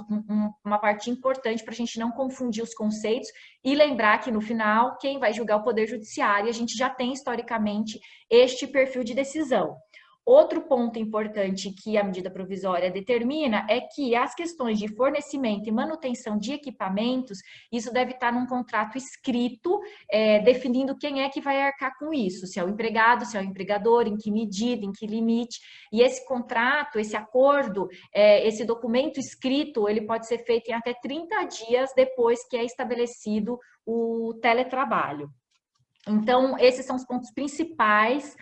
uma parte importante para a gente não confundir os conceitos e lembrar que, no final, quem vai julgar o Poder Judiciário, a gente já tem, historicamente, este perfil de decisão. Outro ponto importante que a medida provisória determina é que as questões de fornecimento e manutenção de equipamentos, isso deve estar num contrato escrito, definindo quem é que vai arcar com isso, se é o empregado, se é o empregador, em que medida, em que limite. E esse contrato, esse acordo, esse documento escrito, ele pode ser feito em até 30 dias depois que é estabelecido o teletrabalho. Então, esses são os pontos principais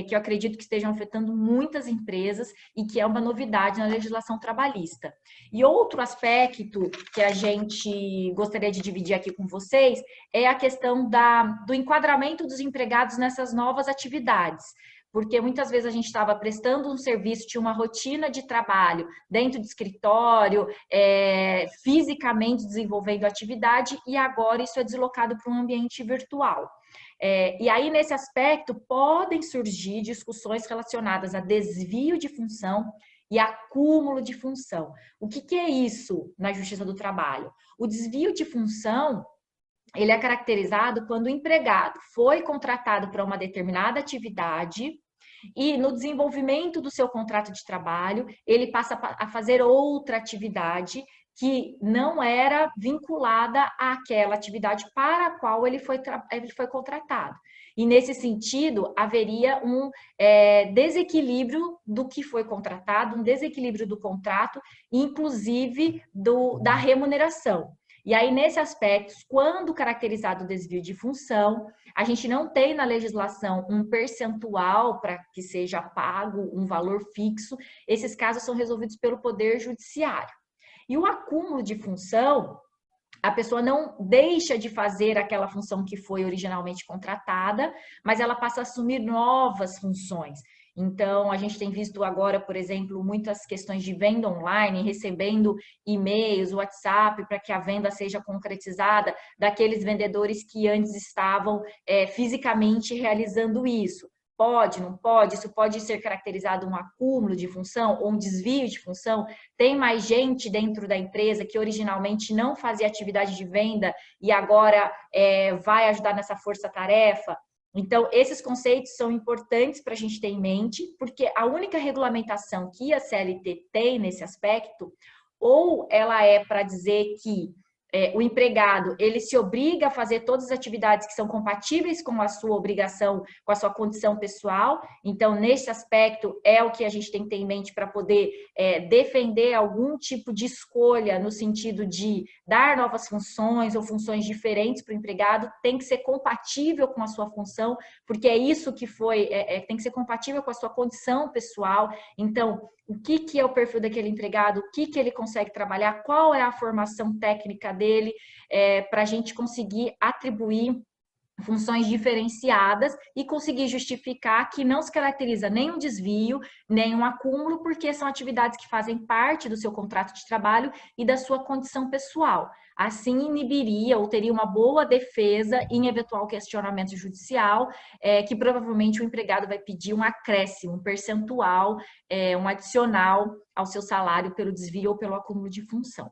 que eu acredito que estejam afetando muitas empresas e que é uma novidade na legislação trabalhista. E outro aspecto que a gente gostaria de dividir aqui com vocês é a questão do enquadramento dos empregados nessas novas atividades. Porque muitas vezes a gente estava prestando um serviço, tinha uma rotina de trabalho dentro do escritório, fisicamente desenvolvendo atividade, e agora isso é deslocado para um ambiente virtual. E aí, nesse aspecto, podem surgir discussões relacionadas a desvio de função e acúmulo de função. O que é isso na Justiça do Trabalho? O desvio de função, ele é caracterizado quando o empregado foi contratado para uma determinada atividade e no desenvolvimento do seu contrato de trabalho, ele passa a fazer outra atividade que não era vinculada àquela atividade para a qual ele foi contratado. E, nesse sentido, haveria um desequilíbrio do que foi contratado, um desequilíbrio do contrato, inclusive da remuneração. E aí, nesse aspecto, quando caracterizado o desvio de função, a gente não tem na legislação um percentual para que seja pago um valor fixo, esses casos são resolvidos pelo Poder Judiciário. E o acúmulo de função, a pessoa não deixa de fazer aquela função que foi originalmente contratada, mas ela passa a assumir novas funções. Então, a gente tem visto agora, por exemplo, muitas questões de venda online, recebendo e-mails, WhatsApp, para que a venda seja concretizada, daqueles vendedores que antes estavam fisicamente realizando isso. Pode, não pode? Isso pode ser caracterizado um acúmulo de função ou um desvio de função? Tem mais gente dentro da empresa que originalmente não fazia atividade de venda e agora vai ajudar nessa força-tarefa? Então, esses conceitos são importantes para a gente ter em mente, porque a única regulamentação que a CLT tem nesse aspecto, ou ela é para dizer que o empregado, ele se obriga a fazer todas as atividades que são compatíveis com a sua obrigação, com a sua condição pessoal. Então, nesse aspecto, é o que a gente tem que ter em mente para poder defender algum tipo de escolha no sentido de dar novas funções ou funções diferentes para o empregado, tem que ser compatível com a sua função, porque é isso que tem que ser compatível com a sua condição pessoal. Então, o que é o perfil daquele empregado, o que ele consegue trabalhar, qual é a formação técnica dele, para a gente conseguir atribuir funções diferenciadas e conseguir justificar que não se caracteriza nem um desvio, nem um acúmulo, porque são atividades que fazem parte do seu contrato de trabalho e da sua condição pessoal. Assim, inibiria ou teria uma boa defesa em eventual questionamento judicial, que provavelmente o empregado vai pedir um acréscimo, um percentual, um adicional ao seu salário pelo desvio ou pelo acúmulo de função.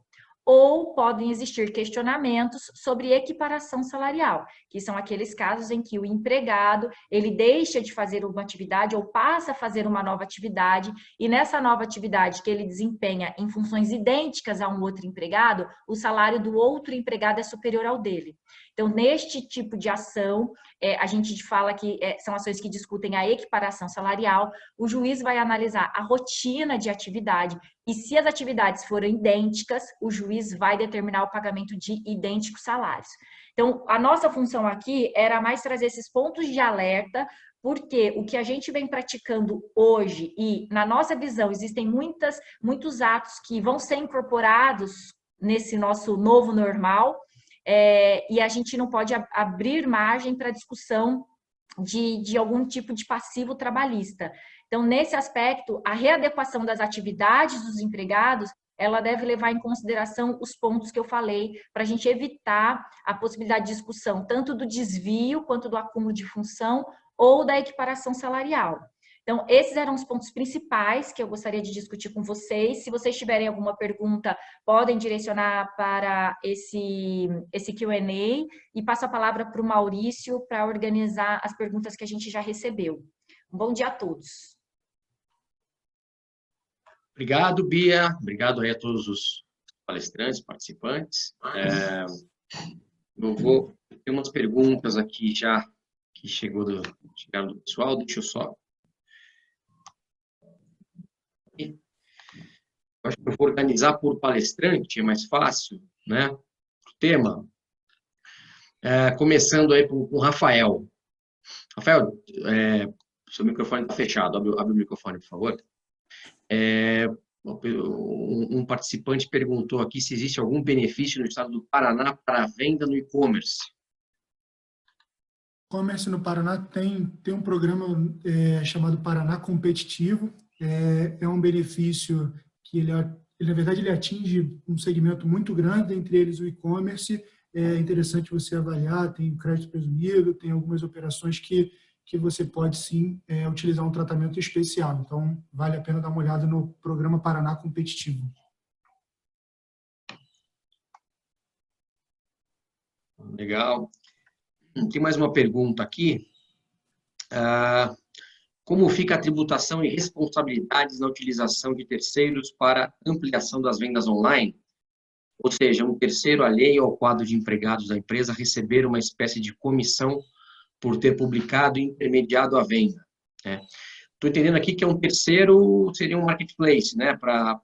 Ou podem existir questionamentos sobre equiparação salarial, que são aqueles casos em que o empregado, ele deixa de fazer uma atividade ou passa a fazer uma nova atividade, e nessa nova atividade que ele desempenha em funções idênticas a um outro empregado, o salário do outro empregado é superior ao dele. Então, neste tipo de ação, a gente fala que são ações que discutem a equiparação salarial, o juiz vai analisar a rotina de atividade, e se as atividades forem idênticas, o juiz vai determinar o pagamento de idênticos salários. Então, a nossa função aqui era mais trazer esses pontos de alerta, porque o que a gente vem praticando hoje, e na nossa visão existem muitos atos que vão ser incorporados nesse nosso novo normal, e a gente não pode abrir margem para discussão de algum tipo de passivo trabalhista. Então, nesse aspecto, a readequação das atividades dos empregados, ela deve levar em consideração os pontos que eu falei, para a gente evitar a possibilidade de discussão tanto do desvio quanto do acúmulo de função ou da equiparação salarial. Então, esses eram os pontos principais que eu gostaria de discutir com vocês. Se vocês tiverem alguma pergunta, podem direcionar para esse Q&A, e passo a palavra para o Maurício para organizar as perguntas que a gente já recebeu. Um bom dia a todos. Obrigado, Bia. Obrigado aí a todos os palestrantes, participantes. Eu vou ter umas perguntas aqui já que chegaram do pessoal. Deixa eu só... Acho que eu vou organizar por palestrante, é mais fácil, né? O tema. Começando aí com o Rafael. Rafael, seu microfone está fechado. Abre o microfone, por favor. Um participante perguntou aqui se existe algum benefício no estado do Paraná para a venda no e-commerce. E-commerce no Paraná tem um programa chamado Paraná Competitivo. É um benefício que na verdade, ele atinge um segmento muito grande, entre eles o e-commerce. É interessante você avaliar, tem crédito presumido, tem algumas operações que você pode, sim, utilizar um tratamento especial. Então, vale a pena dar uma olhada no programa Paraná Competitivo. Legal. Tem mais uma pergunta aqui. Como fica a tributação e responsabilidades na utilização de terceiros para ampliação das vendas online? Ou seja, um terceiro alheio ao quadro de empregados da empresa receber uma espécie de comissão por ter publicado e intermediado a venda. Estou entendendo aqui que um terceiro seria um marketplace, né, para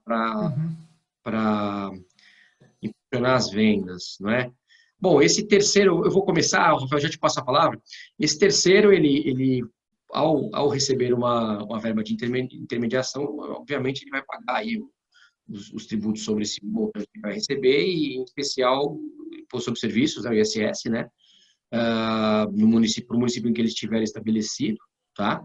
impulsionar as vendas, não é? Bom, esse terceiro, eu vou começar, Rafael, já te passo a palavra. Esse terceiro, ele ao receber uma verba de intermediação, obviamente ele vai pagar aí os tributos sobre esse montante que vai receber, e em especial o imposto sobre serviços, né, o ISS, né, para o município em que ele estiver estabelecido, tá?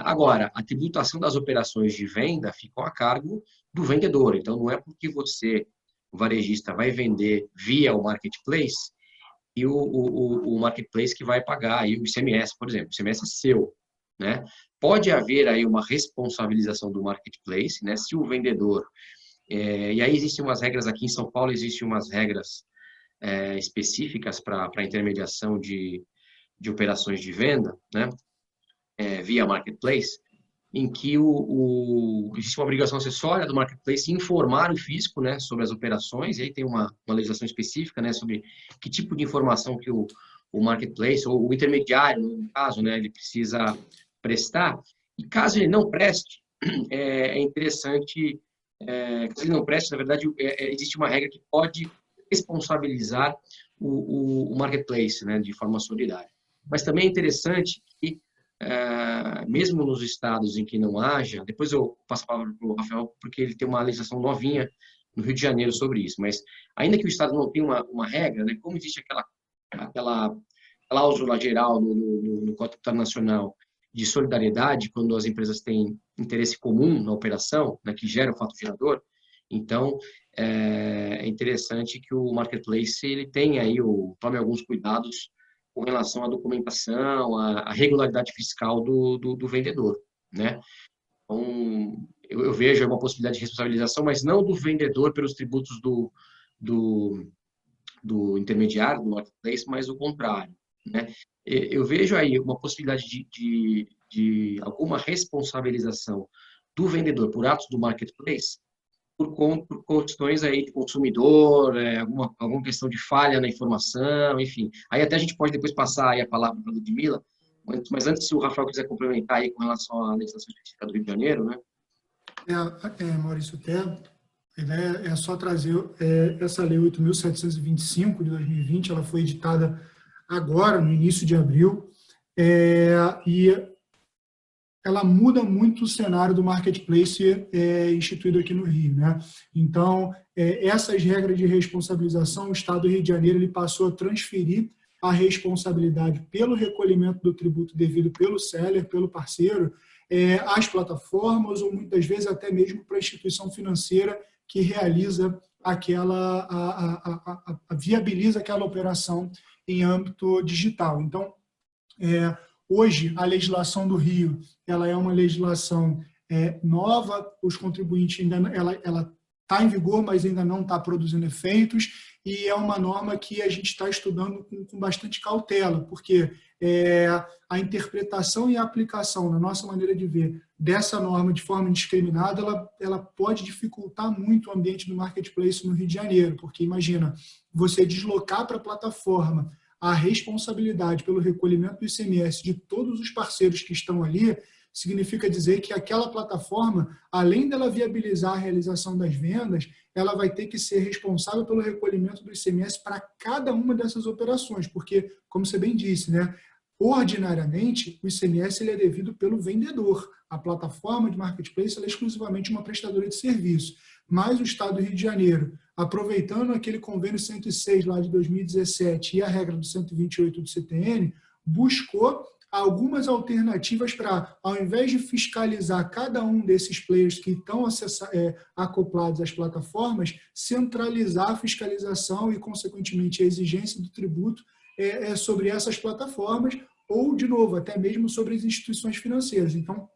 Agora, a tributação das operações de venda ficam a cargo do vendedor. Então, não é porque você, o varejista, vai vender via o marketplace e o marketplace que vai pagar aí o ICMS, por exemplo. O ICMS é seu, né? Pode haver aí uma responsabilização do marketplace, né? Se o vendedor... e aí existem umas regras aqui em São Paulo, existem umas regras específicas para a intermediação de operações de venda, né? Via marketplace. em que existe uma obrigação acessória do marketplace informar o fisco, né, sobre as operações, e aí tem uma legislação específica, né, sobre que tipo de informação que o marketplace, ou o intermediário, no caso, né, ele precisa prestar, e caso ele não preste, é interessante, caso ele não preste, na verdade, existe uma regra que pode responsabilizar o marketplace, né, de forma solidária. Mas também é interessante que, mesmo nos estados em que não haja, depois eu passo a palavra para o Rafael, porque ele tem uma legislação novinha no Rio de Janeiro sobre isso, mas ainda que o estado não tenha uma regra, né, como existe aquela cláusula geral no Código Tributário Nacional de solidariedade, quando as empresas têm interesse comum na operação, né, que gera o fato gerador, então é interessante que o marketplace ele tenha aí, tome alguns cuidados com relação à documentação, à regularidade fiscal do vendedor, né? Então, eu vejo uma possibilidade de responsabilização, mas não do vendedor pelos tributos do intermediário, do marketplace, mas o contrário, né? Eu vejo aí uma possibilidade de alguma responsabilização do vendedor por atos do marketplace, por questões aí de consumidor, alguma questão de falha na informação, enfim. Aí até a gente pode depois passar aí a palavra para a Ludmila, mas antes, se o Rafael quiser complementar aí com relação à legislação específica do Rio de Janeiro, né? Maurício, até a ideia é só trazer essa Lei 8.725 de 2020, ela foi editada agora, no início de abril, e ela muda muito o cenário do marketplace instituído aqui no Rio, né? Então, essas regras de responsabilização, o Estado do Rio de Janeiro ele passou a transferir a responsabilidade pelo recolhimento do tributo devido pelo seller, pelo parceiro, às plataformas ou muitas vezes até mesmo para a instituição financeira que realiza viabiliza aquela operação em âmbito digital. Então, hoje, a legislação do Rio, ela é uma legislação nova, os contribuintes ela está em vigor, mas ainda não está produzindo efeitos, e é uma norma que a gente está estudando com bastante cautela, porque a interpretação e a aplicação, na nossa maneira de ver, dessa norma de forma indiscriminada, ela pode dificultar muito o ambiente do marketplace no Rio de Janeiro, porque imagina, você deslocar para a plataforma a responsabilidade pelo recolhimento do ICMS de todos os parceiros que estão ali, significa dizer que aquela plataforma, além dela viabilizar a realização das vendas, ela vai ter que ser responsável pelo recolhimento do ICMS para cada uma dessas operações, porque, como você bem disse, né, ordinariamente, o ICMS ele é devido pelo vendedor. A plataforma de marketplace ela é exclusivamente uma prestadora de serviço. Mas o Estado do Rio de Janeiro, aproveitando aquele convênio 106 lá de 2017 e a regra do 128 do CTN, buscou algumas alternativas para, ao invés de fiscalizar cada um desses players que estão acoplados às plataformas, centralizar a fiscalização e, consequentemente, a exigência do tributo sobre essas plataformas ou, de novo, até mesmo sobre as instituições financeiras. Então,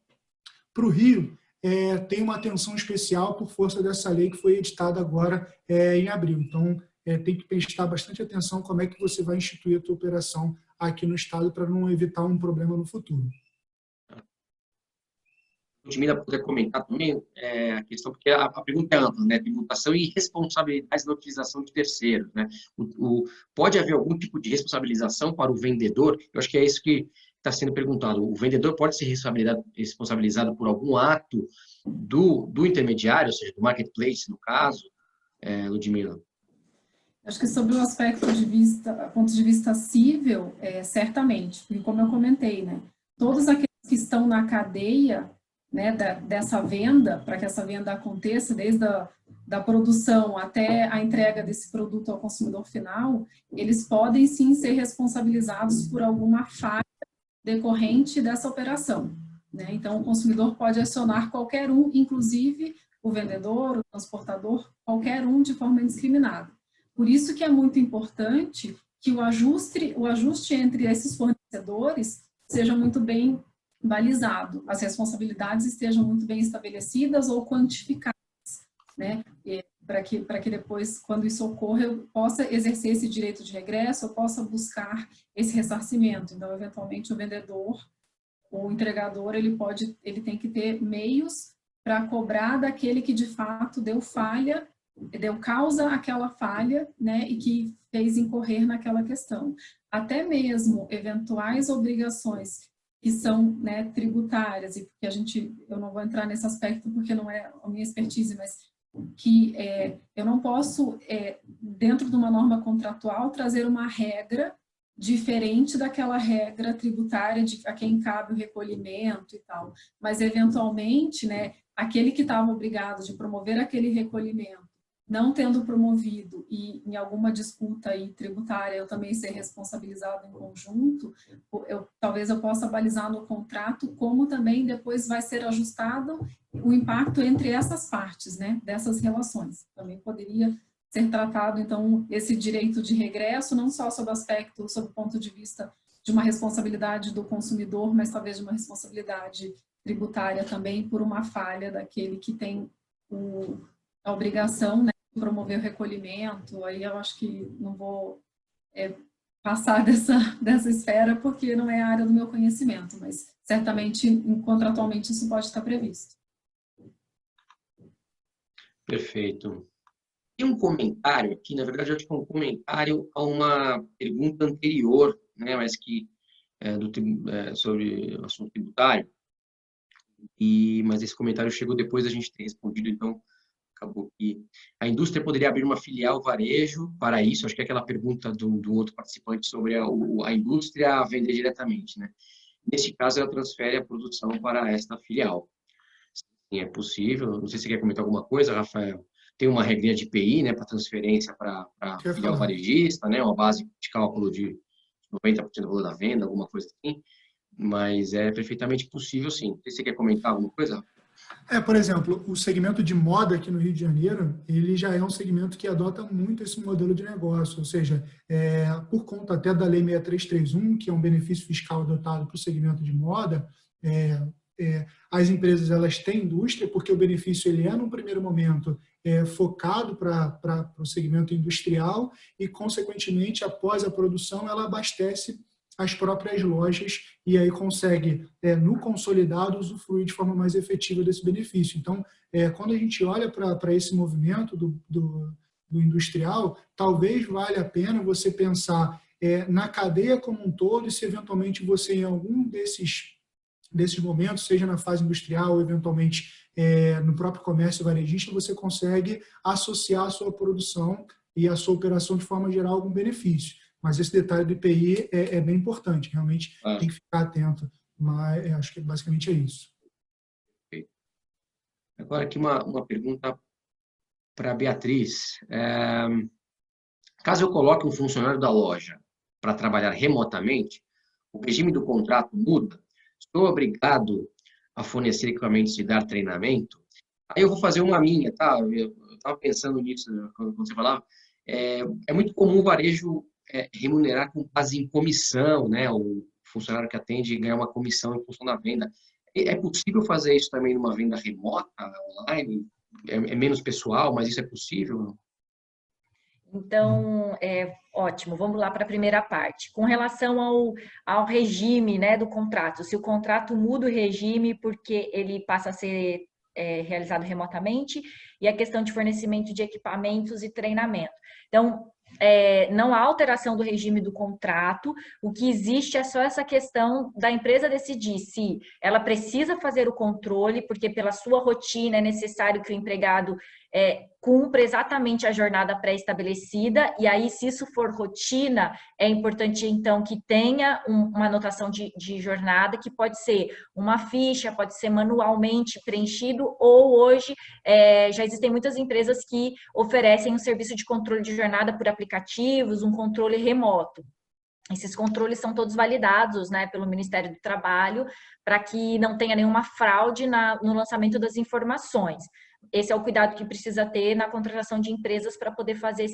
para o Rio, tem uma atenção especial por força dessa lei que foi editada agora em abril. Então, tem que prestar bastante atenção como é que você vai instituir a tua operação aqui no Estado para não evitar um problema no futuro. Ludmila, poder comentar também a questão, porque a pergunta é ampla, né? Tributação e responsabilidades na utilização de terceiros, né? Pode haver algum tipo de responsabilização para o vendedor? Eu acho que é isso que está sendo perguntado. O vendedor pode ser responsabilizado por algum ato do intermediário, ou seja, do marketplace, no caso, Ludmila? Acho que sobre o ponto de vista civil, certamente, porque como eu comentei, né, todos aqueles que estão na cadeia, né, dessa venda, para que essa venda aconteça, desde da produção até a entrega desse produto ao consumidor final, eles podem sim ser responsabilizados por alguma falha decorrente dessa operação, né? Então, o consumidor pode acionar qualquer um, inclusive o vendedor, o transportador, qualquer um de forma indiscriminada. Por isso que é muito importante que o ajuste entre esses fornecedores seja muito bem balizado, as responsabilidades estejam muito bem estabelecidas ou quantificadas, né? Para que depois, quando isso ocorra, eu possa exercer esse direito de regresso, eu possa buscar esse ressarcimento. Então, eventualmente, o vendedor o entregador ele tem que ter meios para cobrar daquele que de fato deu causa àquela falha, né, e que fez incorrer naquela questão. Até mesmo eventuais obrigações que são, né, tributárias, e porque eu não vou entrar nesse aspecto porque não é a minha expertise, mas que eu não posso, dentro de uma norma contratual, trazer uma regra diferente daquela regra tributária a quem cabe o recolhimento e tal. Mas, eventualmente, né, aquele que estava obrigado de promover aquele recolhimento, não tendo promovido e em alguma disputa aí tributária eu também ser responsabilizado em conjunto, talvez eu possa balizar no contrato como também depois vai ser ajustado o impacto entre essas partes, né, dessas relações. Também poderia ser tratado, então, esse direito de regresso, não só sob o ponto de vista de uma responsabilidade do consumidor, mas talvez de uma responsabilidade tributária também por uma falha daquele que tem a obrigação, né, de promover o recolhimento. Aí eu acho que não vou passar dessa esfera porque não é a área do meu conhecimento, mas certamente, contratualmente, isso pode estar previsto. Perfeito. Tem um comentário aqui, na verdade, eu acho que é um comentário a uma pergunta anterior, né, mas que sobre o assunto tributário, mas esse comentário chegou depois da gente ter respondido, então acabou que a indústria poderia abrir uma filial varejo para isso, acho que é aquela pergunta do outro participante sobre a indústria vender diretamente, né? Nesse caso, ela transfere a produção para esta filial. Sim, é possível. Não sei se você quer comentar alguma coisa, Rafael. Tem uma regrinha de IPI, né, para transferência para filial varejista, né, uma base de cálculo de 90% do valor da venda, alguma coisa assim, mas é perfeitamente possível, sim. Se você quer comentar alguma coisa? Por exemplo, o segmento de moda aqui no Rio de Janeiro, ele já é um segmento que adota muito esse modelo de negócio, ou seja, por conta até da Lei 6331, que é um benefício fiscal adotado para o segmento de moda, as empresas elas têm indústria, porque o benefício ele no primeiro momento, focado para o segmento industrial e, consequentemente, após a produção, ela abastece as próprias lojas e aí consegue, no consolidado, usufruir de forma mais efetiva desse benefício. Então, quando a gente olha para esse movimento do industrial, talvez valha a pena você pensar na cadeia como um todo e se eventualmente você, em algum desses momentos, seja na fase industrial ou eventualmente no próprio comércio varejista, você consegue associar a sua produção e a sua operação de forma geral algum benefício. Mas esse detalhe do IPI é bem importante, realmente tem que ficar atento, mas acho que basicamente é isso. Agora aqui uma pergunta para a Beatriz. Caso eu coloque um funcionário da loja para trabalhar remotamente, o regime do contrato muda? Estou obrigado a fornecer equipamentos e dar treinamento? Aí eu vou fazer uma minha, tá? Eu estava pensando nisso quando você falava. É muito comum o varejo remunerar com base em comissão, né? O funcionário que atende ganhar uma comissão em função da venda. É possível fazer isso também numa venda remota, online? É menos pessoal, mas isso é possível? Então, ótimo, vamos lá para a primeira parte. Com relação ao regime, né, do contrato, se o contrato muda o regime porque ele passa a ser realizado remotamente, e a questão de fornecimento de equipamentos e treinamento. Então, não há alteração do regime do contrato, o que existe é só essa questão da empresa decidir se ela precisa fazer o controle, porque pela sua rotina é necessário que o empregado cumpra exatamente a jornada pré-estabelecida, e aí, se isso for rotina, é importante, então, que tenha uma anotação de jornada, que pode ser uma ficha, pode ser manualmente preenchido, ou hoje já existem muitas empresas que oferecem um serviço de controle de jornada por aplicativos, um controle remoto. Esses controles são todos validados, né, pelo Ministério do Trabalho, para que não tenha nenhuma fraude no lançamento das informações. Esse é o cuidado que precisa ter na contratação de empresas para poder fazer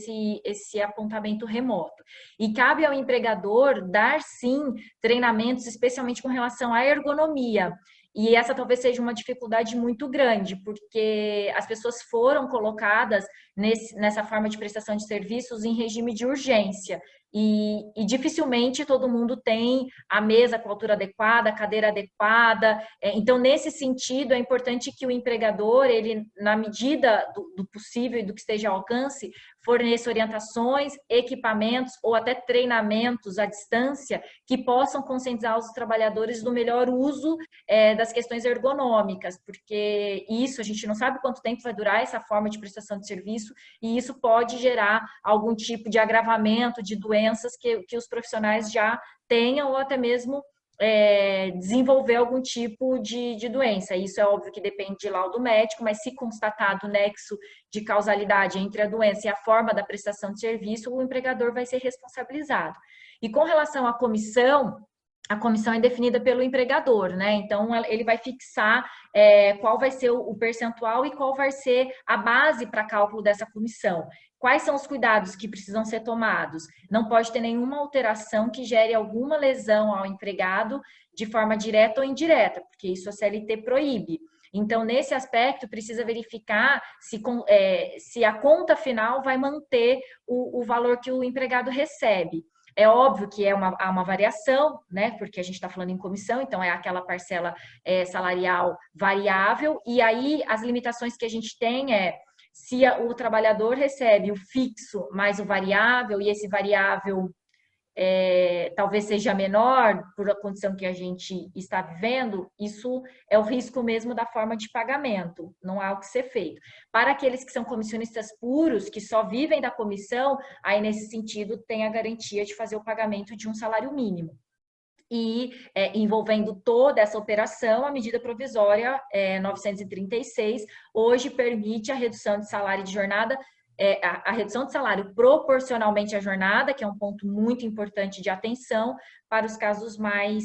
esse apontamento remoto. E cabe ao empregador dar, sim, treinamentos, especialmente com relação à ergonomia. E essa talvez seja uma dificuldade muito grande, porque as pessoas foram colocadas nessa forma de prestação de serviços em regime de urgência. e dificilmente todo mundo tem a mesa com a altura adequada, a cadeira adequada. Então, nesse sentido, é importante que o empregador, ele, na medida do possível e do que esteja ao alcance, forneça orientações, equipamentos ou até treinamentos à distância que possam conscientizar os trabalhadores do melhor uso das questões ergonômicas, porque isso, a gente não sabe quanto tempo vai durar essa forma de prestação de serviço, e isso pode gerar algum tipo de agravamento de doenças que os profissionais já tenham, ou até mesmo desenvolver algum tipo de doença. Isso é óbvio que depende de laudo médico, mas se constatado o nexo de causalidade entre a doença e a forma da prestação de serviço, o empregador vai ser responsabilizado. E com relação à comissão, a comissão é definida pelo empregador, né? Então, ele vai fixar qual vai ser o percentual e qual vai ser a base para cálculo dessa comissão. Quais são os cuidados que precisam ser tomados? Não pode ter nenhuma alteração que gere alguma lesão ao empregado de forma direta ou indireta, porque isso a CLT proíbe. Então, nesse aspecto, precisa verificar se a conta final vai manter o valor que o empregado recebe. É óbvio que há uma variação, né? Porque a gente está falando em comissão, então é aquela parcela salarial variável, e aí as limitações que a gente tem se o trabalhador recebe o fixo mais o variável, e esse variável talvez seja menor por a condição que a gente está vivendo, isso é o risco mesmo da forma de pagamento, não há o que ser feito. Para aqueles que são comissionistas puros, que só vivem da comissão, aí nesse sentido tem a garantia de fazer o pagamento de um salário mínimo. E envolvendo toda essa operação, a medida provisória 936 hoje permite a redução de salário de jornada, a redução de salário proporcionalmente à jornada, que é um ponto muito importante de atenção para os casos mais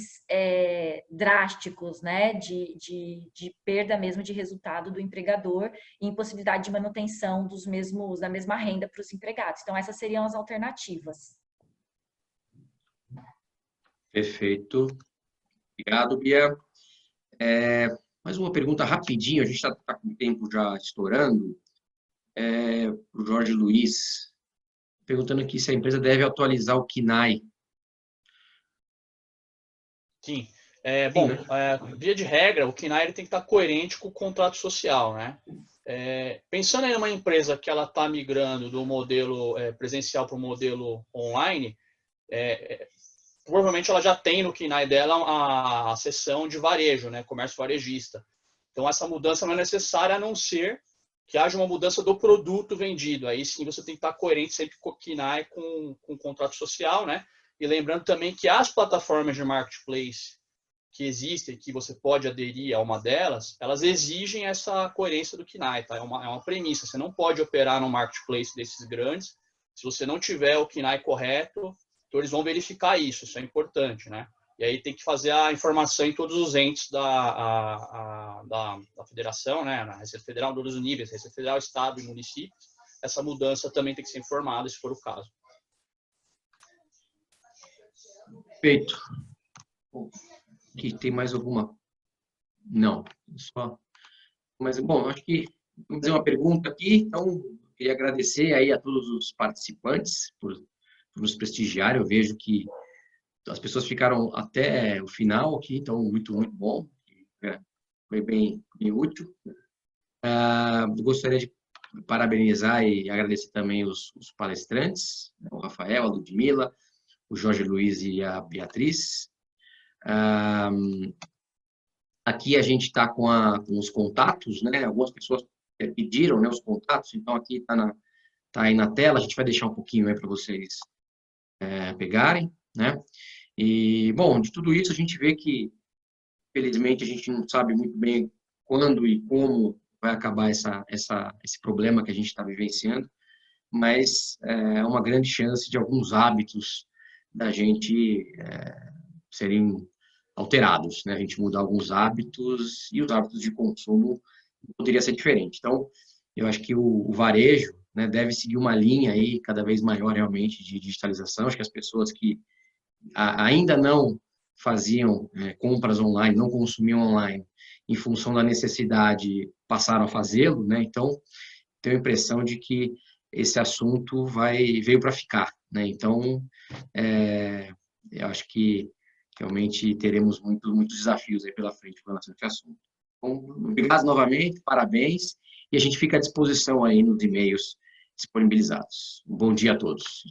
drásticos, né, de perda mesmo de resultado do empregador e impossibilidade de manutenção da mesma renda para os empregados. Então, essas seriam as alternativas. Perfeito. Obrigado, Bia. Mais uma pergunta rapidinho, a gente está com o tempo já estourando. O Jorge Luiz, perguntando aqui se a empresa deve atualizar o KNAI. Sim. Via de regra, o KNAI ele tem que estar coerente com o contrato social, né? Pensando em uma empresa que ela está migrando do modelo presencial para o modelo online, provavelmente ela já tem no KNAI dela a seção de varejo, né? Comércio varejista. Então, essa mudança não é necessária, a não ser que haja uma mudança do produto vendido. Aí sim você tem que estar coerente sempre com o KNAI, com o contrato social, né? E lembrando também que as plataformas de marketplace que existem, que você pode aderir a uma delas, elas exigem essa coerência do KNAI, tá? É uma premissa. Você não pode operar no marketplace desses grandes se você não tiver o KNAI correto. Então, eles vão verificar isso é importante, né? E aí tem que fazer a informação em todos os entes da federação, né? Na Receita Federal, em todos os níveis, Receita Federal, Estado e municípios. Essa mudança também tem que ser informada, se for o caso. Perfeito. Aqui tem mais alguma? Não, só. Mas, bom, acho que vamos fazer uma pergunta aqui. Então, queria agradecer aí a todos os participantes por nos prestigiar. Eu vejo que as pessoas ficaram até o final aqui, então muito, muito bom. Foi bem útil. Gostaria de parabenizar e agradecer também os palestrantes, o Rafael, a Ludmila, o Jorge Luiz e a Beatriz. Aqui a gente está com os contatos, né? Algumas pessoas pediram, né, os contatos, então aqui está aí na tela, a gente vai deixar um pouquinho aí para vocês pegarem, né? E, bom, de tudo isso a gente vê que, felizmente, a gente não sabe muito bem quando e como vai acabar esse problema que a gente está vivenciando, mas é uma grande chance de alguns hábitos da gente serem alterados, né? A gente mudar alguns hábitos e os hábitos de consumo poderia ser diferente. Então, eu acho que o varejo, né, deve seguir uma linha aí cada vez maior realmente de digitalização. Acho que as pessoas que ainda não faziam compras online, não consumiam online, em função da necessidade, passaram a fazê-lo, né? Então, tenho a impressão de que esse assunto veio para ficar, né? Então, eu acho que realmente teremos muitos desafios aí pela frente com relação a esse assunto. Bom, obrigado novamente, parabéns, e a gente fica à disposição aí nos e-mails disponibilizados. Um bom dia a todos.